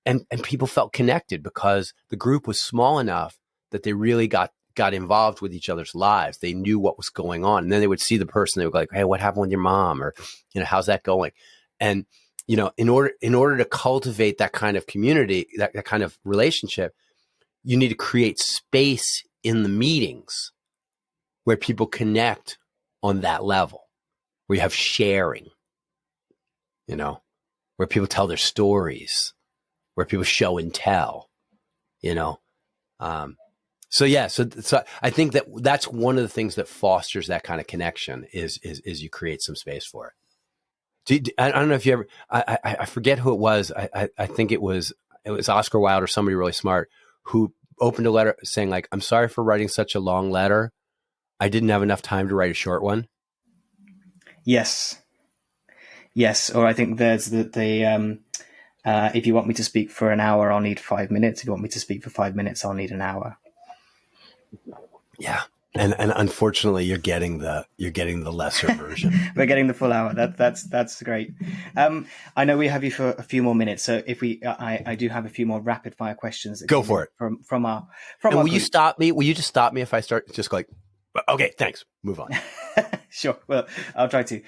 Speaker 3: And people felt connected because the group was small enough that they really got involved with each other's lives. They knew what was going on. And then they would see the person, they would go like, hey, what happened with your mom? Or, how's that going? And, in order to cultivate that kind of community, that kind of relationship, you need to create space in the meetings where people connect on that level, where you have sharing, where people tell their stories, where people show and tell, So I think that's one of the things that fosters that kind of connection is you create some space for it. I don't know if you ever, I forget who it was. I think it was it was Oscar Wilde or somebody really smart who opened a letter saying like, I'm sorry for writing such a long letter. I didn't have enough time to write a short one.
Speaker 1: Yes. Or I think there's if you want me to speak for an hour, I'll need 5 minutes. If you want me to speak for 5 minutes, I'll need an hour.
Speaker 3: Yeah. And unfortunately you're getting the lesser version.
Speaker 1: We're getting the full hour. That's great. I know we have you for a few more minutes. So if I do have a few more rapid fire questions.
Speaker 3: Go for it.
Speaker 1: From our
Speaker 3: will
Speaker 1: group.
Speaker 3: You stop me? Will you just stop me if I start just like, okay, thanks. Move on.
Speaker 1: Sure. Well, I'll try to.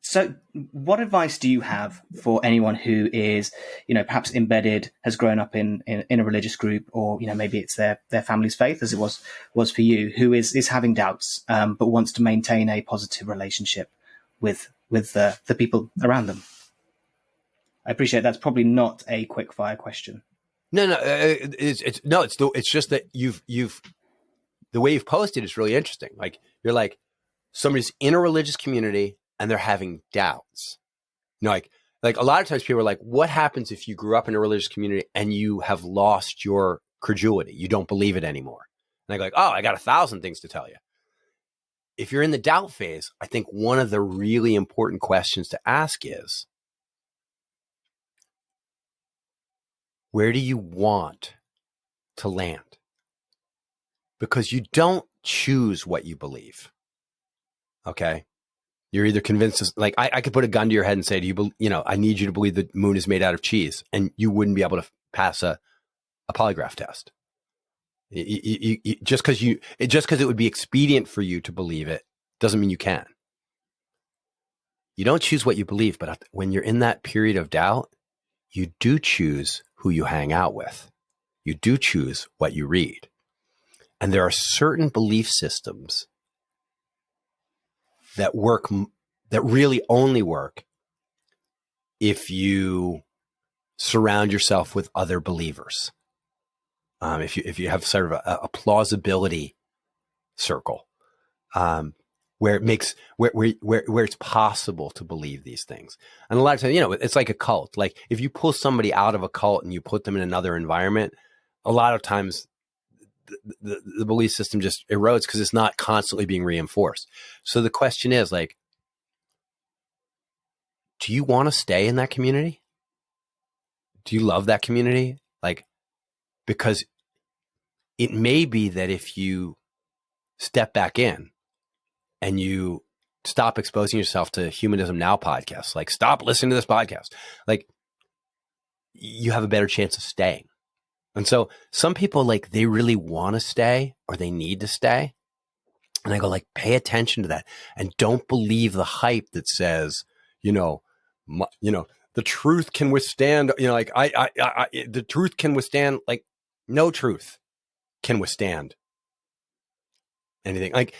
Speaker 1: So what advice do you have for anyone who is, perhaps embedded, has grown up in a religious group, or, maybe it's their family's faith, as it was for you, who is having doubts, but wants to maintain a positive relationship with the people around them? I appreciate that's probably not a quick fire question.
Speaker 3: No, it's just that you've the way you've posted is really interesting. Like you're like somebody's in a religious community and they're having doubts. Like a lot of times people are like, what happens if you grew up in a religious community and you have lost your credulity? You don't believe it anymore. And I go like, oh, I got 1,000 things to tell you. If you're in the doubt phase, I think one of the really important questions to ask is, where do you want to land? Because you don't choose what you believe. Okay. You're either convinced, like I could put a gun to your head and say, I need you to believe the moon is made out of cheese, and you wouldn't be able to pass a polygraph test. Just because it would be expedient for you to believe it doesn't mean you can. You don't choose what you believe, but when you're in that period of doubt, you do choose who you hang out with. You do choose what you read. And there are certain belief systems that really only work if you surround yourself with other believers. If you have sort of a plausibility circle, where it's possible to believe these things. And a lot of times, it's like a cult. Like if you pull somebody out of a cult and you put them in another environment, a lot of times the belief system just erodes because it's not constantly being reinforced. So the question is like, do you want to stay in that community? Do you love that community? Like, because it may be that if you step back in and you stop exposing yourself to Humanism Now podcasts, like stop listening to this podcast, like you have a better chance of staying. And so some people, like, they really want to stay or they need to stay. And I go like, pay attention to that and don't believe the hype that says, the truth can withstand, the truth can withstand, like no truth can withstand anything like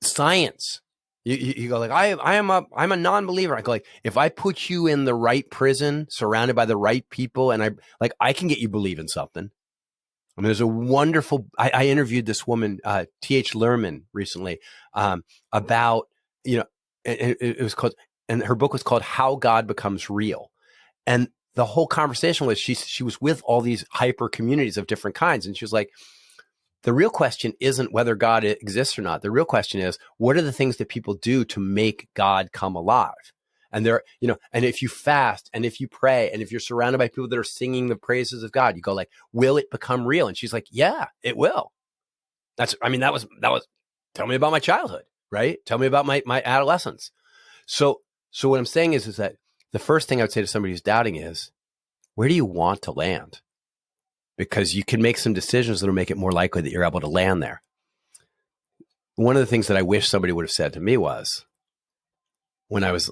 Speaker 3: science. You go like, I'm a non-believer. I go like, if I put you in the right prison, surrounded by the right people, and I can get you believe in something. I mean, there's a wonderful, I interviewed this woman, T.H. Lerman recently, about, it was called, and her book was called How God Becomes Real. And the whole conversation was, she was with all these hyper communities of different kinds. And she was like, the real question isn't whether God exists or not. The real question is, what are the things that people do to make God come alive? And and if you fast and if you pray and if you're surrounded by people that are singing the praises of God, you go like, will it become real? And she's like, yeah, it will. That was, tell me about my childhood, right? Tell me about my adolescence. So what I'm saying is that the first thing I would say to somebody who's doubting is, where do you want to land? Because you can make some decisions that will make it more likely that you're able to land there. One of the things that I wish somebody would have said to me was, when I was,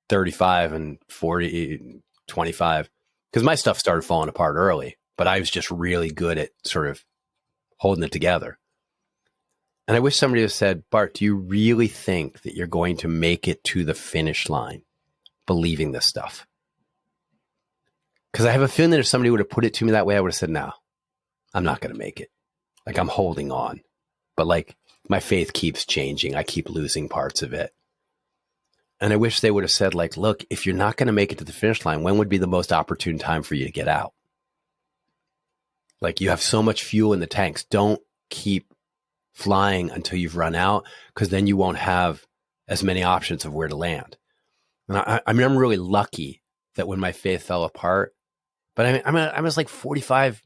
Speaker 3: 35 and 40, 25, because my stuff started falling apart early, but I was just really good at sort of holding it together. And I wish somebody would have said, Bart, do you really think that you're going to make it to the finish line believing this stuff? Because I have a feeling that if somebody would have put it to me that way, I would have said, no, I'm not going to make it. Like, I'm holding on. But like, my faith keeps changing. I keep losing parts of it. And I wish they would have said, like, look, if you're not going to make it to the finish line, when would be the most opportune time for you to get out? Like, you have so much fuel in the tanks. Don't keep flying until you've run out, because then you won't have as many options of where to land. And I mean, I'm really lucky that when my faith fell apart, but I was like 45,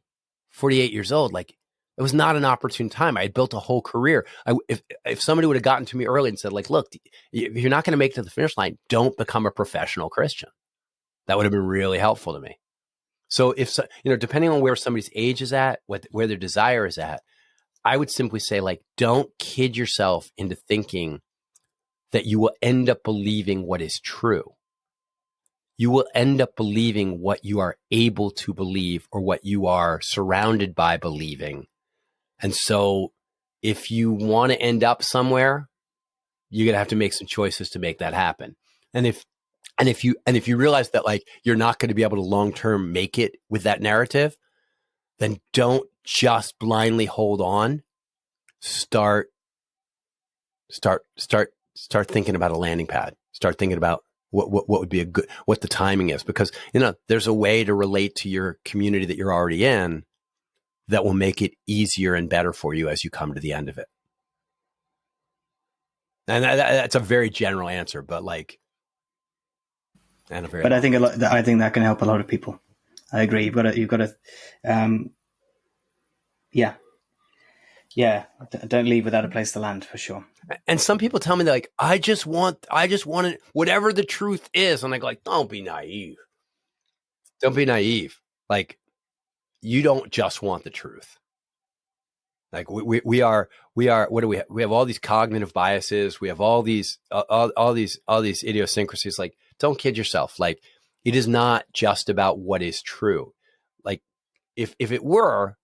Speaker 3: 48 years old. Like, it was not an opportune time. I had built a whole career. If somebody would have gotten to me early and said, like, look, if you're not going to make it to the finish line, don't become a professional Christian. That would have been really helpful to me. So if, depending on where somebody's age is at, where their desire is at, I would simply say, like, don't kid yourself into thinking that you will end up believing what is true. You will end up believing what you are able to believe, or what you are surrounded by believing. And so if you want to end up somewhere, you're going to have to make some choices to make that happen. And if you realize that, like, you're not going to be able to long-term make it with that narrative, then don't just blindly hold on. Start thinking about a landing pad. Start thinking about what would be what the timing is, because, there's a way to relate to your community that you're already in that will make it easier and better for you as you come to the end of it. And that's a very general answer, but like, and a very.
Speaker 1: But I think that can help a lot of people. I agree. You've got to, don't leave without a place to land, for sure.
Speaker 3: And some people tell me, like, I just want it, whatever the truth is. And I go, like, don't be naive. Don't be naive. Like, you don't just want the truth. Like, we are, what do we have? We have all these cognitive biases. We have all these idiosyncrasies. Like, don't kid yourself. Like, it is not just about what is true. Like, if it were,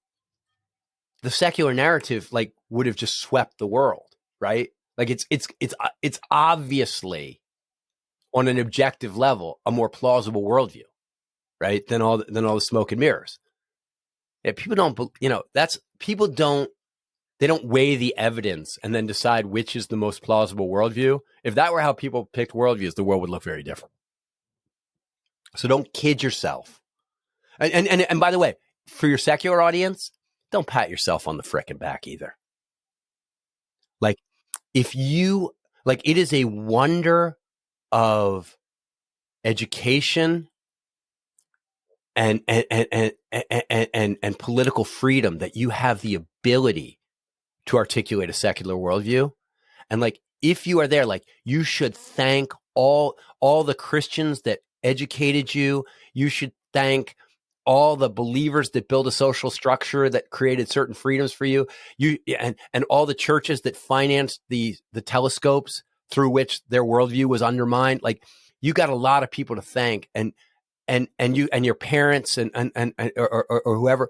Speaker 3: the secular narrative, like, would have just swept the world. Right? Like, it's obviously, on an objective level, a more plausible worldview, right? Than all the smoke and mirrors. Yeah, people don't, they don't weigh the evidence and then decide which is the most plausible worldview. If that were how people picked worldviews, the world would look very different. So don't kid yourself. And by the way, for your secular audience, don't pat yourself on the frickin' back either. Like, if you, like, it is a wonder of education and political freedom that you have the ability to articulate a secular worldview. And, like, if you are there, like, you should thank all the Christians that educated you. You should thank all the believers that build a social structure that created certain freedoms for you. And all the churches that financed the telescopes through which their worldview was undermined. Like, you got a lot of people to thank, and you and your parents or whoever,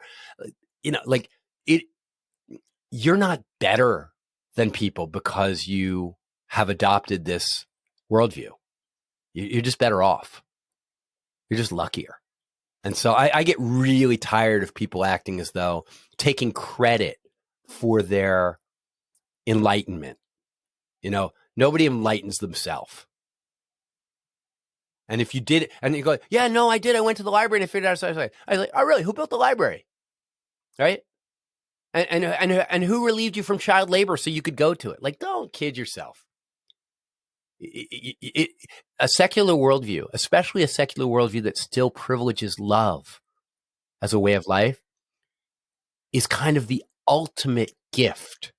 Speaker 3: like, it. You're not better than people because you have adopted this worldview. You're just better off. You're just luckier. And so I get really tired of people acting as though taking credit for their enlightenment. Nobody enlightens themselves. And if you did, and you go, yeah, no, I did. I went to the library and I figured out. I was like, oh, really? Who built the library? Right? And who relieved you from child labor so you could go to it? Like, don't kid yourself. A secular worldview, especially a secular worldview that still privileges love as a way of life, is kind of the ultimate gift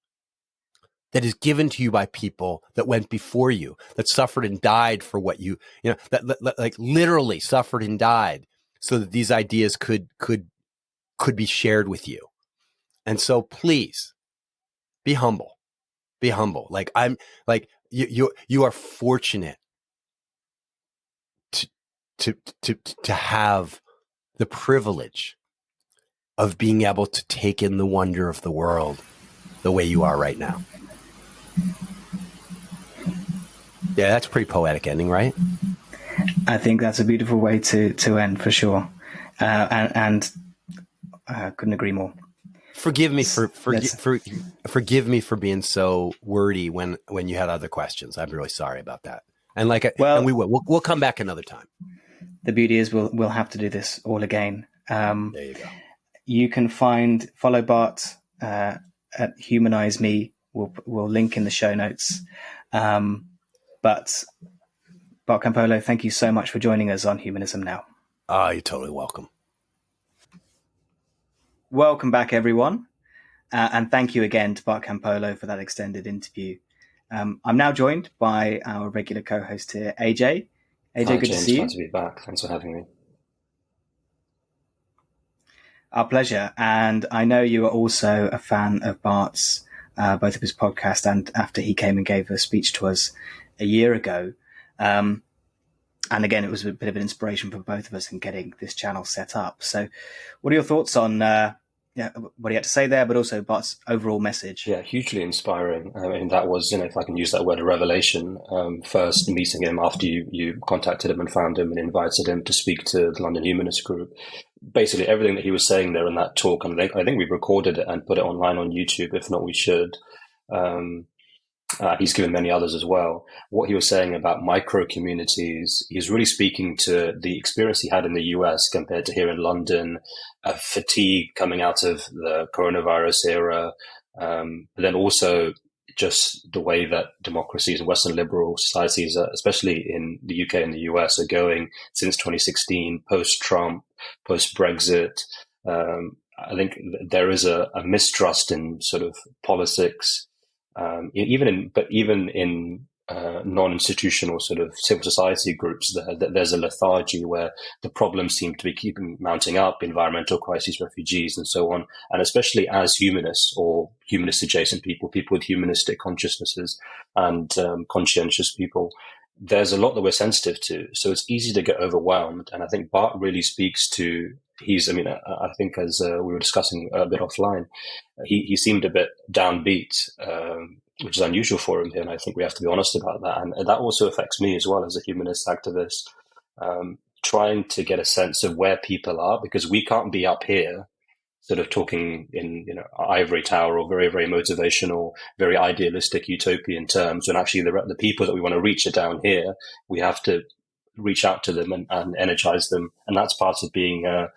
Speaker 3: that is given to you by people that went before you, that suffered and died for what that like literally suffered and died so that these ideas could be shared with you. And so please be humble. Be humble. Like, I'm like, you are fortunate to have the privilege of being able to take in the wonder of the world the way you are right now. Yeah, that's a pretty poetic ending, right?
Speaker 1: I think that's a beautiful way to end, for sure. And I couldn't agree more.
Speaker 3: Forgive me forgive me for being so wordy when you had other questions. I'm really sorry about that. And and we'll come back another time.
Speaker 1: The beauty is we'll have to do this all again.
Speaker 3: There you go.
Speaker 1: you can follow Bart at Humanise Me. We'll link in the show notes. But Bart Campolo, thank you so much for joining us on Humanism Now.
Speaker 3: You're totally welcome.
Speaker 1: Welcome back, everyone. And thank you again to Bart Campolo for that extended interview. I'm now joined by our regular co-host here, AJ. AJ,
Speaker 4: Hi,
Speaker 1: good
Speaker 4: James,
Speaker 1: to see you.
Speaker 4: glad to be back. Thanks for having me.
Speaker 1: Our pleasure. And I know you are also a fan of Bart's, both of his podcast and after he came and gave a speech to us a year ago. And again, it was a bit of an inspiration for both of us in getting this channel set up. So what are your thoughts on what he had to say there, but also Bart's overall message?
Speaker 4: Yeah, hugely inspiring. I mean, that was, if I can use that word, a revelation. First meeting him after you contacted him and found him and invited him to speak to the London Humanist Group. Basically, everything that he was saying there in that talk, and I think we've recorded it and put it online on YouTube. If not, we should. He's given many others as well. What he was saying about micro communities, he's really speaking to the experience he had in the US compared to here in London, fatigue coming out of the coronavirus era, but then also just the way that democracies and Western liberal societies, especially in the UK and the US, are going since 2016, post-Trump, post-Brexit. I think there is a mistrust in sort of politics, even in non-institutional sort of civil society groups. There's a lethargy where the problems seem to be keeping mounting up: environmental crises, refugees, and so on. And especially as humanists or humanist-adjacent people with humanistic consciousnesses and conscientious people, there's a lot that we're sensitive to. So it's easy to get overwhelmed. And I think Bart really speaks to. I think as we were discussing a bit offline, he seemed a bit downbeat, which is unusual for him here, and I think we have to be honest about that. And that also affects me as well as a humanist activist, trying to get a sense of where people are, because we can't be up here sort of talking in ivory tower or very, very motivational, very idealistic utopian terms, when actually the people that we want to reach are down here. We have to reach out to them and energize them, and that's part of being a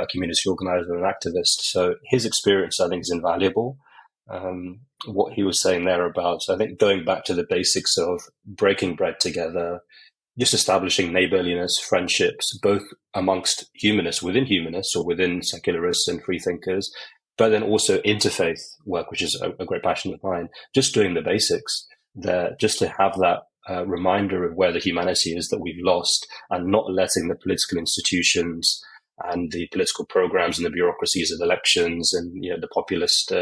Speaker 4: community organizer and an activist. So his experience, I think, is invaluable. What he was saying there about, I think, going back to the basics of breaking bread together, just establishing neighborliness, friendships, both amongst humanists, within humanists or within secularists and free thinkers, but then also interfaith work, which is a great passion of mine, just doing the basics there, just to have that reminder of where the humanity is that we've lost, and not letting the political institutions and the political programs and the bureaucracies of elections and the populist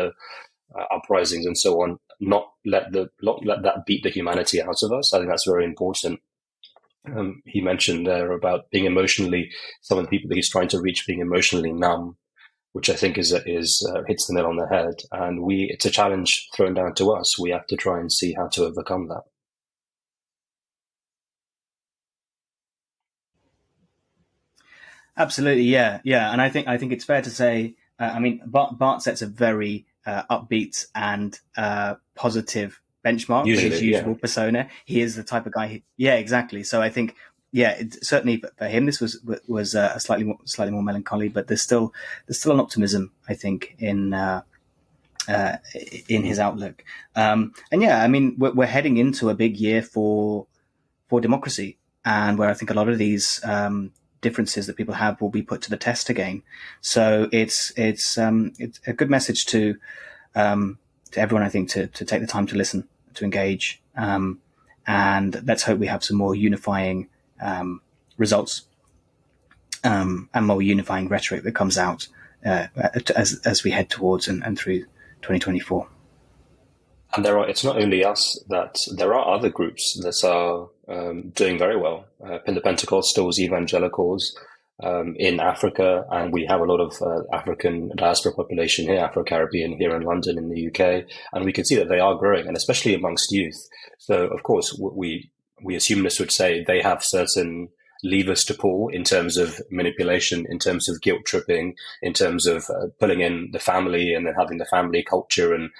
Speaker 4: uprisings and so on, not let that beat the humanity out of us. I think that's very important. He mentioned there about being emotionally, some of the people that he's trying to reach being emotionally numb, which I think is hits the nail on the head. And it's a challenge thrown down to us. We have to try and see how to overcome that.
Speaker 1: Absolutely, yeah. And I think it's fair to say, Bart sets a very upbeat and positive benchmark for his usual persona. He is the type of guy. Exactly. So I think, certainly for him, this was a slightly more melancholy, but there's still an optimism, I think, in his outlook. We're heading into a big year for democracy, and where I think a lot of these differences that people have will be put to the test again. So it's a good message to everyone, I think, to take the time to listen, to engage, and let's hope we have some more unifying results and more unifying rhetoric that comes out as we head towards and through 2024.
Speaker 4: And it's not only us, that there are other groups that are doing very well. In the Pentecostals, evangelicals in Africa, and we have a lot of African diaspora population here, Afro-Caribbean here in London, in the UK, and we can see that they are growing, and especially amongst youth. So, of course, we as humanists would say they have certain levers to pull in terms of manipulation, in terms of guilt tripping, in terms of pulling in the family and then having the family culture and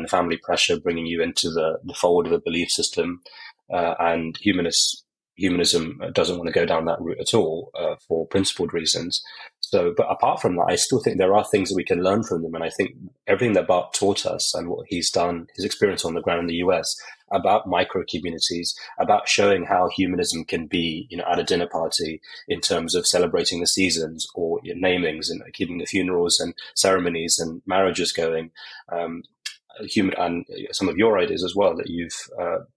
Speaker 4: the family pressure bringing you into the fold of the belief system. And humanists humanism doesn't want to go down that route at all for principled reasons. So, but apart from that, I still think there are things that we can learn from them. And I think everything that Bart taught us and what he's done, his experience on the ground in the US, about micro communities, about showing how humanism can be, at a dinner party in terms of celebrating the seasons or namings and keeping the funerals and ceremonies and marriages going. And some of your ideas as well that you've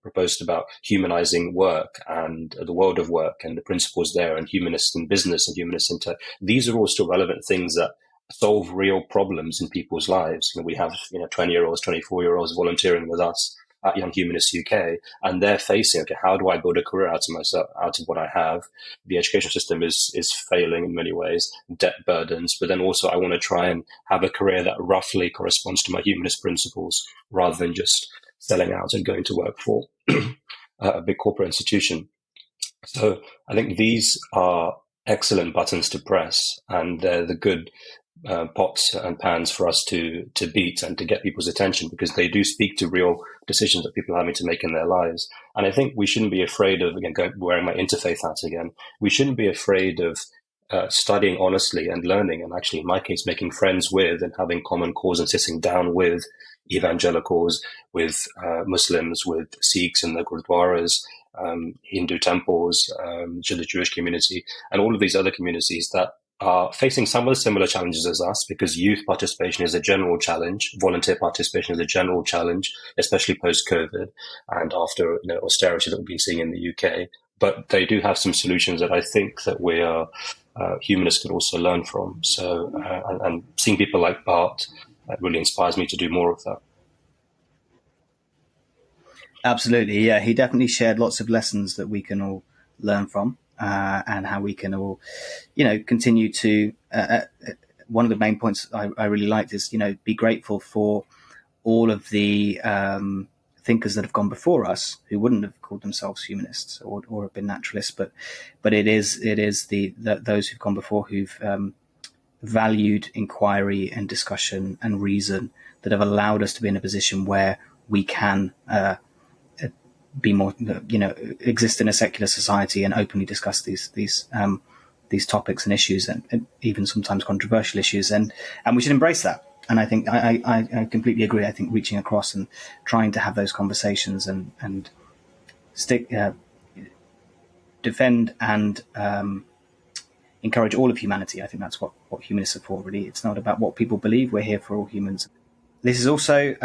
Speaker 4: proposed about humanizing work and the world of work and the principles there, and humanists in business and humanists in tech. These are all still relevant things that solve real problems in people's lives. We have 20-year-olds, 24-year-olds volunteering with us at Young Humanists UK, and they're facing, okay, how do I build a career out of myself, out of what I have? The education system is failing in many ways, debt burdens, but then also I want to try and have a career that roughly corresponds to my humanist principles, rather than just selling out and going to work for a big corporate institution. So I think these are excellent buttons to press, and they're the good pots and pans for us to beat and to get people's attention, because they do speak to real decisions that people are having to make in their lives. And I think we shouldn't be afraid of, again, wearing my interfaith hat again, we shouldn't be afraid of studying honestly and learning, and actually in my case making friends with and having common cause and sitting down with evangelicals, with Muslims, with Sikhs in the Gurdwaras, Hindu temples, the Jewish community, and all of these other communities that are facing some of the similar challenges as us, because youth participation is a general challenge, volunteer participation is a general challenge, especially post-COVID and after austerity that we've been seeing in the UK. But they do have some solutions that I think that we are humanists could also learn from. So, and seeing people like Bart really inspires me to do more of that.
Speaker 1: Absolutely, yeah. He definitely shared lots of lessons that we can all learn from. And how we can all, continue to. One of the main points I really liked is, be grateful for all of the thinkers that have gone before us, who wouldn't have called themselves humanists or have been naturalists, but it is those who've gone before who've valued inquiry and discussion and reason, that have allowed us to be in a position where we can. Be more, exist in a secular society and openly discuss these topics and issues, and even sometimes controversial issues, and we should embrace that. And I think I completely agree. I think reaching across and trying to have those conversations and defend and encourage all of humanity. I think that's what humanists are for, really. It's not about what people believe. We're here for all humans. This is also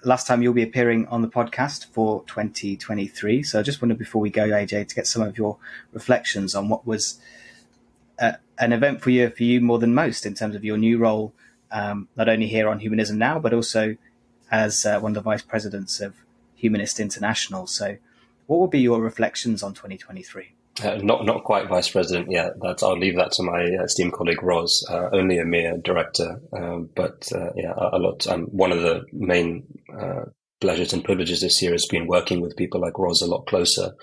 Speaker 1: last time you'll be appearing on the podcast for 2023. So I just wondered, before we go, AJ, to get some of your reflections on what was an event for you more than most, in terms of your new role, not only here on Humanism Now, but also as one of the vice presidents of Humanist International. So what will be your reflections on 2023?
Speaker 4: Not quite vice president yet. I'll leave that to my esteemed colleague Roz. Only a mere director, but a lot. One of the main pleasures and privileges this year has been working with people like Roz a lot closer.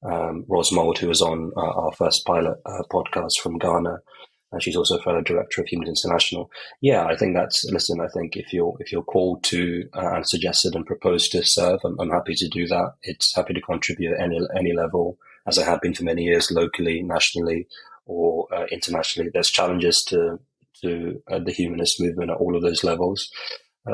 Speaker 4: Roz Mould, who was on our first pilot podcast from Ghana, and she's also a fellow director of Humanist International. Yeah, I think I think if you're called to and suggested and proposed to serve, I'm happy to do that. It's happy to contribute at any level, as I have been for many years, locally, nationally, or internationally. There's challenges to the humanist movement at all of those levels.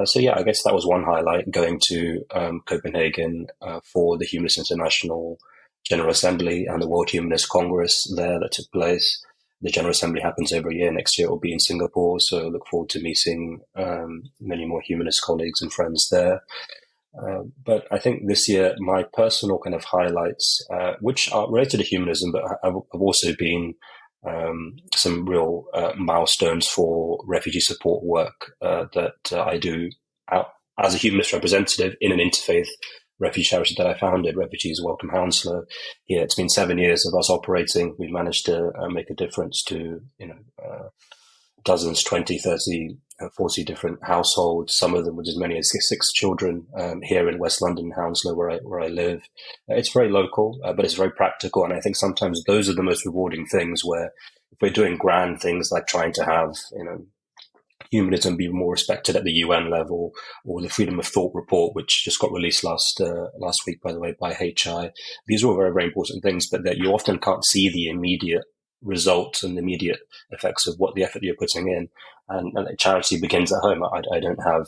Speaker 4: So I guess that was one highlight, going to Copenhagen for the Humanist International General Assembly and the World Humanist Congress there that took place. The General Assembly happens every year. Next year it will be in Singapore, so I look forward to meeting many more humanist colleagues and friends there. But I think this year, my personal kind of highlights, which are related to humanism, but have also been some real milestones for refugee support work that I do as a humanist representative in an interfaith refugee charity that I founded, Refugees Welcome Hounslow. Yeah, it's been 7 years of us operating. We've managed to make a difference to dozens, 20, 30, 40 different households, some of them with as many as six children here in West London, Hounslow, where I live. It's very local, but it's very practical. And I think sometimes those are the most rewarding things, where if we're doing grand things like trying to have, humanism be more respected at the UN level, or the freedom of thought report, which just got released last week, by the way, by HI. These are all very, very important things, but that you often can't see the immediate results and the immediate effects of what the effort you're putting in. And charity begins at home. I don't have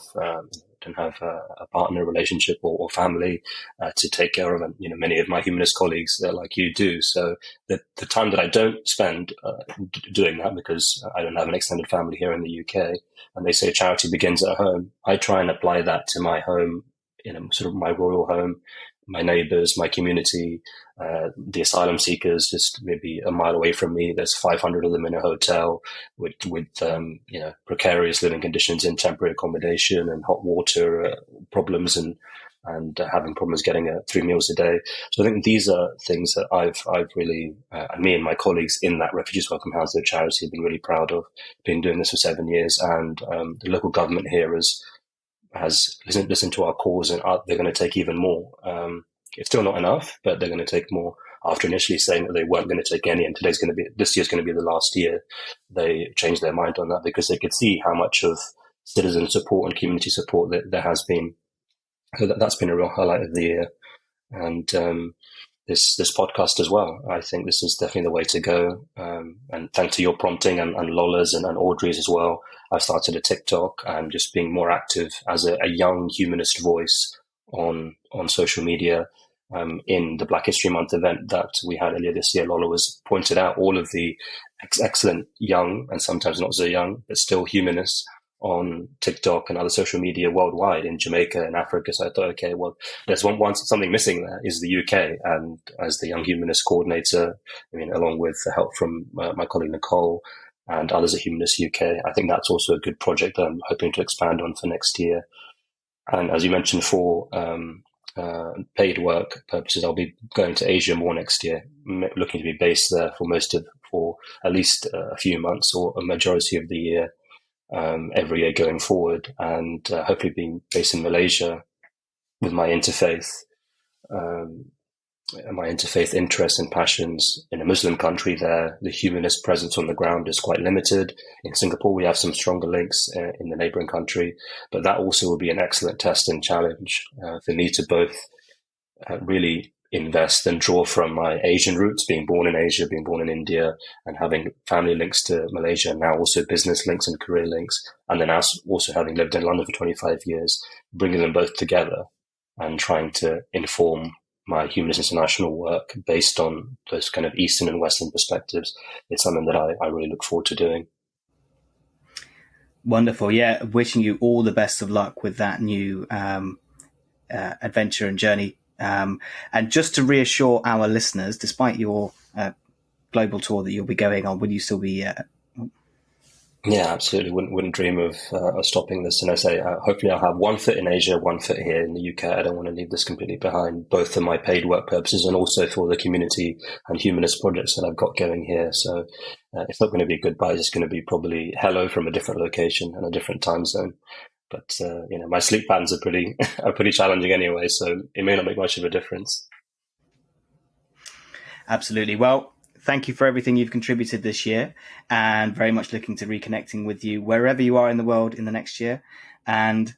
Speaker 4: a partner relationship or family to take care of, and many of my humanist colleagues like you do. So the time that I don't spend doing that, because I don't have an extended family here in the UK, and they say charity begins at home, I try and apply that to my home, sort of my royal home, my neighbours, my community, the asylum seekers just maybe a mile away from me. There's 500 of them in a hotel with precarious living conditions in temporary accommodation and hot water problems and having problems getting 3 meals a day. So I think these are things that I've really, and me and my colleagues in that Refugees Welcome House, their charity, have been really proud of. Been doing this for 7 years, and the local government here has listened to our cause, and they're going to take even more. It's still not enough, but they're going to take more. After initially saying that they weren't going to take any, and this year's going to be the last year, they changed their mind on that because they could see how much of citizen support and community support that there has been. So that's been a real highlight of the year. And this podcast as well, I think this is definitely the way to go. And thanks to your prompting and Lola's and Audrey's as well, I've started a TikTok and just being more active as a young humanist voice on social media. In the Black History Month event that we had earlier this year, Lola was pointed out all of the excellent young, and sometimes not so young, but still humanists on TikTok and other social media worldwide, in Jamaica and Africa. So I thought, okay, well, there's something missing there is the UK. And as the Young Humanist Coordinator, along with the help from my colleague Nicole and others at Humanist UK, I think that's also a good project that I'm hoping to expand on for next year. And as you mentioned, for paid work purposes, I'll be going to Asia more next year, looking to be based there for at least a few months or a majority of the year, every year going forward, and hopefully being based in Malaysia with my interfaith interests and passions. In a Muslim country there, the humanist presence on the ground is quite limited. In Singapore, we have some stronger links in the neighboring country, but that also will be an excellent test and challenge for me to both really invest and draw from my Asian roots, being born in Asia, being born in India, and having family links to Malaysia, and now also business links and career links, and then also having lived in London for 25 years, bringing them both together and trying to inform my Humanist International work based on those kind of Eastern and Western perspectives. It's something that I really look forward to doing.
Speaker 1: Wonderful. Yeah, wishing you all the best of luck with that new adventure and journey. And just to reassure our listeners, despite your global tour that you'll be going on, will you still be...
Speaker 4: Yeah, absolutely. Wouldn't dream of stopping this. And I say, hopefully I'll have one foot in Asia, one foot here in the UK. I don't want to leave this completely behind, both for my paid work purposes and also for the community and humanist projects that I've got going here. So it's not going to be goodbye. It's going to be probably hello from a different location and a different time zone. But, my sleep patterns are pretty challenging anyway, so it may not make much of a difference.
Speaker 1: Absolutely. Well, thank you for everything you've contributed this year, and very much looking to reconnecting with you wherever you are in the world in the next year. And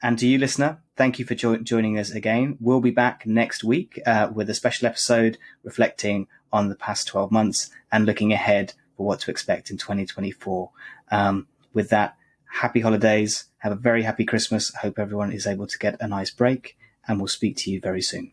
Speaker 1: to you, listener, thank you for joining us again. We'll be back next week with a special episode reflecting on the past 12 months and looking ahead for what to expect in 2024. With that, happy holidays. Have a very happy Christmas. I hope everyone is able to get a nice break, and we'll speak to you very soon.